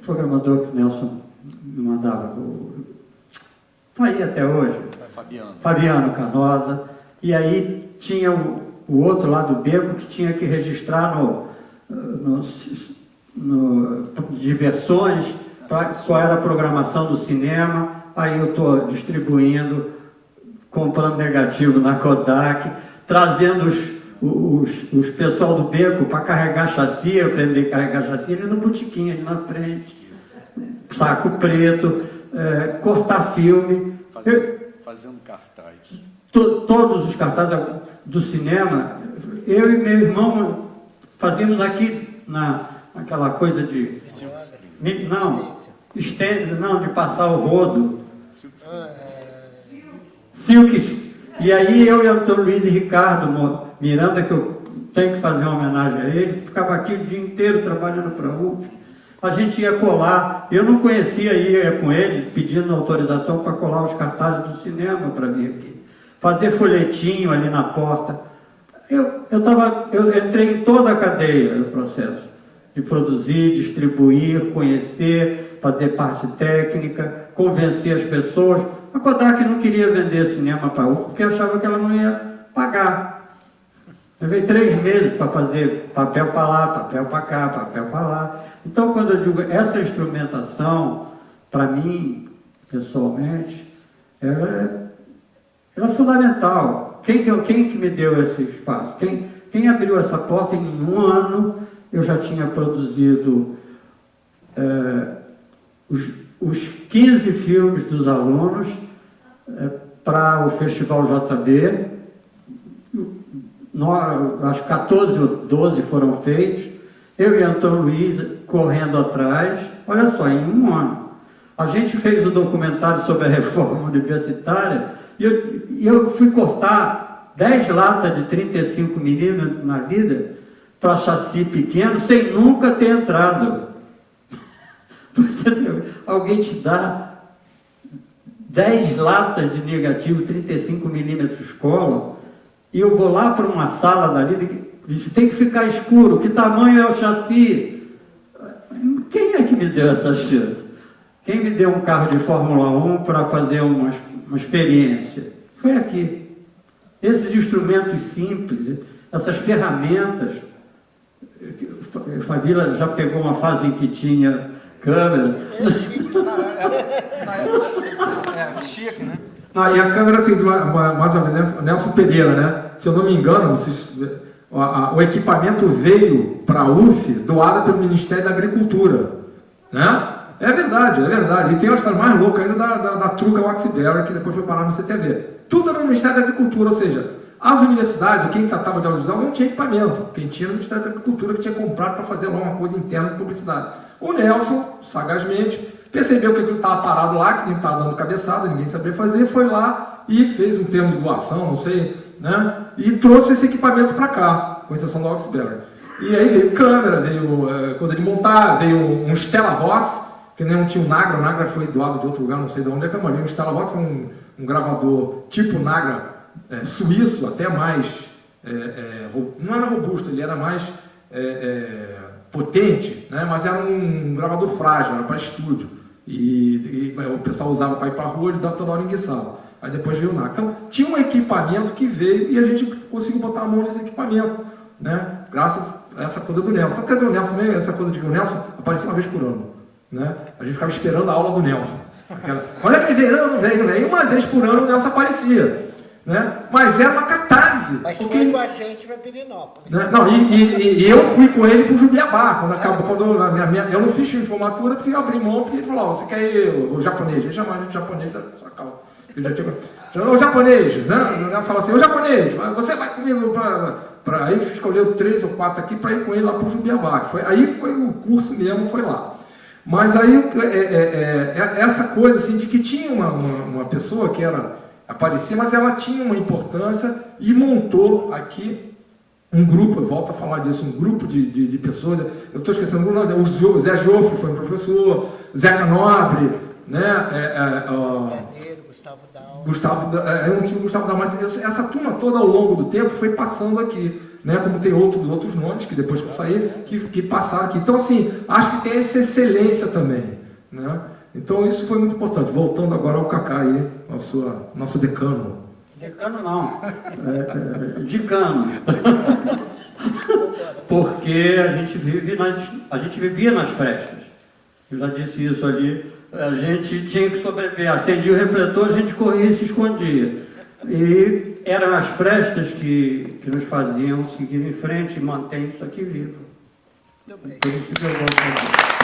programador que o Nelson me mandava, está aí até hoje, Fabiano Canosa, e aí tinha o outro lá do Beco que tinha que registrar de versões, qual era a programação do cinema. Aí eu estou distribuindo, comprando negativo na Kodak, trazendo os pessoal do Beco para carregar chassi, eu aprendi a carregar chassi ali no botiquinho, ali na frente, saco preto, cortar filme. Fazendo cartaz. Todos os cartazes do cinema, eu e meu irmão fazíamos aqui naquela coisa de... Não, de passar o rodo. Silk. E aí eu e Antônio Luiz e Ricardo Miranda, que eu tenho que fazer uma homenagem a ele, ficava aqui o dia inteiro trabalhando para a UF. A gente ia colar, eu não conhecia, ia com ele, pedindo autorização para colar os cartazes do cinema para vir aqui. fazer folhetinho ali na porta. Eu entrei em toda a cadeia do processo, de produzir, distribuir, conhecer, fazer parte técnica, convencer as pessoas. A Kodak não queria vender cinema para a UF porque achava que ela não ia pagar. Eu levei 3 meses para fazer papel para lá, papel para cá, papel para lá. Então, quando eu digo essa instrumentação, para mim, pessoalmente, ela é fundamental. Quem que me deu esse espaço? Quem abriu essa porta? Em 1 ano, eu já tinha produzido os 15 filmes dos alunos para o Festival JB. As 14 ou 12 foram feitos. Eu e Antônio Luiz correndo atrás. Olha só, em 1 ano. A gente fez um documentário sobre a reforma universitária e eu fui cortar 10 latas de 35 milímetros na vida para chassi pequeno sem nunca ter entrado. Alguém te dá 10 latas de negativo 35 milímetros cola e eu vou lá para uma sala dali, tem que ficar escuro, que tamanho é o chassi? Quem é que me deu essa chance? Quem me deu um carro de Fórmula 1 para fazer uma experiência? Foi aqui. Esses instrumentos simples, essas ferramentas. Favila já pegou uma fase em que tinha câmera. É chique, né? E a câmera, assim, mais ou menos, Nelson Pereira, né? Se eu não me engano, o equipamento veio para a UF doado pelo Ministério da Agricultura, né? É verdade. E tem uma história mais louca ainda da Truca Waxberry, que depois foi parar no CTV. Tudo era no Ministério da Agricultura, ou seja, as universidades, quem tratava de audiovisual, não tinha equipamento. Quem tinha no Ministério da Agricultura, que tinha comprado para fazer lá uma coisa interna de publicidade. O Nelson, sagazmente, percebeu que aquilo estava parado lá, que nem estava dando cabeçada, ninguém sabia fazer, foi lá e fez um termo de doação, não sei, né? E trouxe esse equipamento para cá, com exceção da Waxberry. E aí veio câmera, veio coisa de montar, veio um Stellavox, que nem não tinha o Nagra. O Nagra foi doado de outro lugar, não sei de onde é que é, mas o Stellavox é um gravador tipo Nagra suíço, até mais, não era robusto, ele era mais potente, né? Mas era um gravador frágil, era para estúdio. E o pessoal usava para ir para a rua e dava toda hora enguiçado. Aí depois veio o Nagra. Então tinha um equipamento que veio e a gente conseguiu botar a mão nesse equipamento, né? Graças a essa coisa do Nelson. Quer dizer, o Nelson também, essa coisa de que o Nelson aparecia uma vez por ano, né? A gente ficava esperando a aula do Nelson. Quando é que ele veio? Não veio. E uma vez por ano o Nelson aparecia, né? Mas era uma catarse. Mas porque... foi com a gente para Pirinópolis. Né? Não, e eu fui com ele para o Jubiabá, eu não fiz de formatura porque eu abri mão, porque ele falou, você quer ir, o japonês, ele chamava a gente de japonês, sua calma. O japonês, né? O Nelson falou assim, o japonês, você vai comigo para... Aí escolheu 3 ou 4 aqui para ir com ele lá para o Jubiabá, aí foi o curso mesmo, foi lá. Mas aí essa coisa assim, de que tinha uma pessoa que aparecia, mas ela tinha uma importância e montou aqui um grupo, eu volto a falar disso, um grupo de pessoas, eu estou esquecendo, o Zé Joffre foi um professor, Zeca Nobre, né? Gustavo Dal, mas essa turma toda ao longo do tempo foi passando aqui, né? Como tem outros nomes que depois que eu saí, que passaram aqui. Então, assim, acho que tem essa excelência também, né? Então, isso foi muito importante. Voltando agora ao Cacá aí, nosso decano. Decano não, decano. Porque a gente vivia nas frestas. Eu já disse isso ali. A gente tinha que sobreviver. Acendia o refletor, a gente corria e se escondia. E eram as frestas que nos faziam seguir em frente e manter isso aqui vivo. Por isso que eu gosto.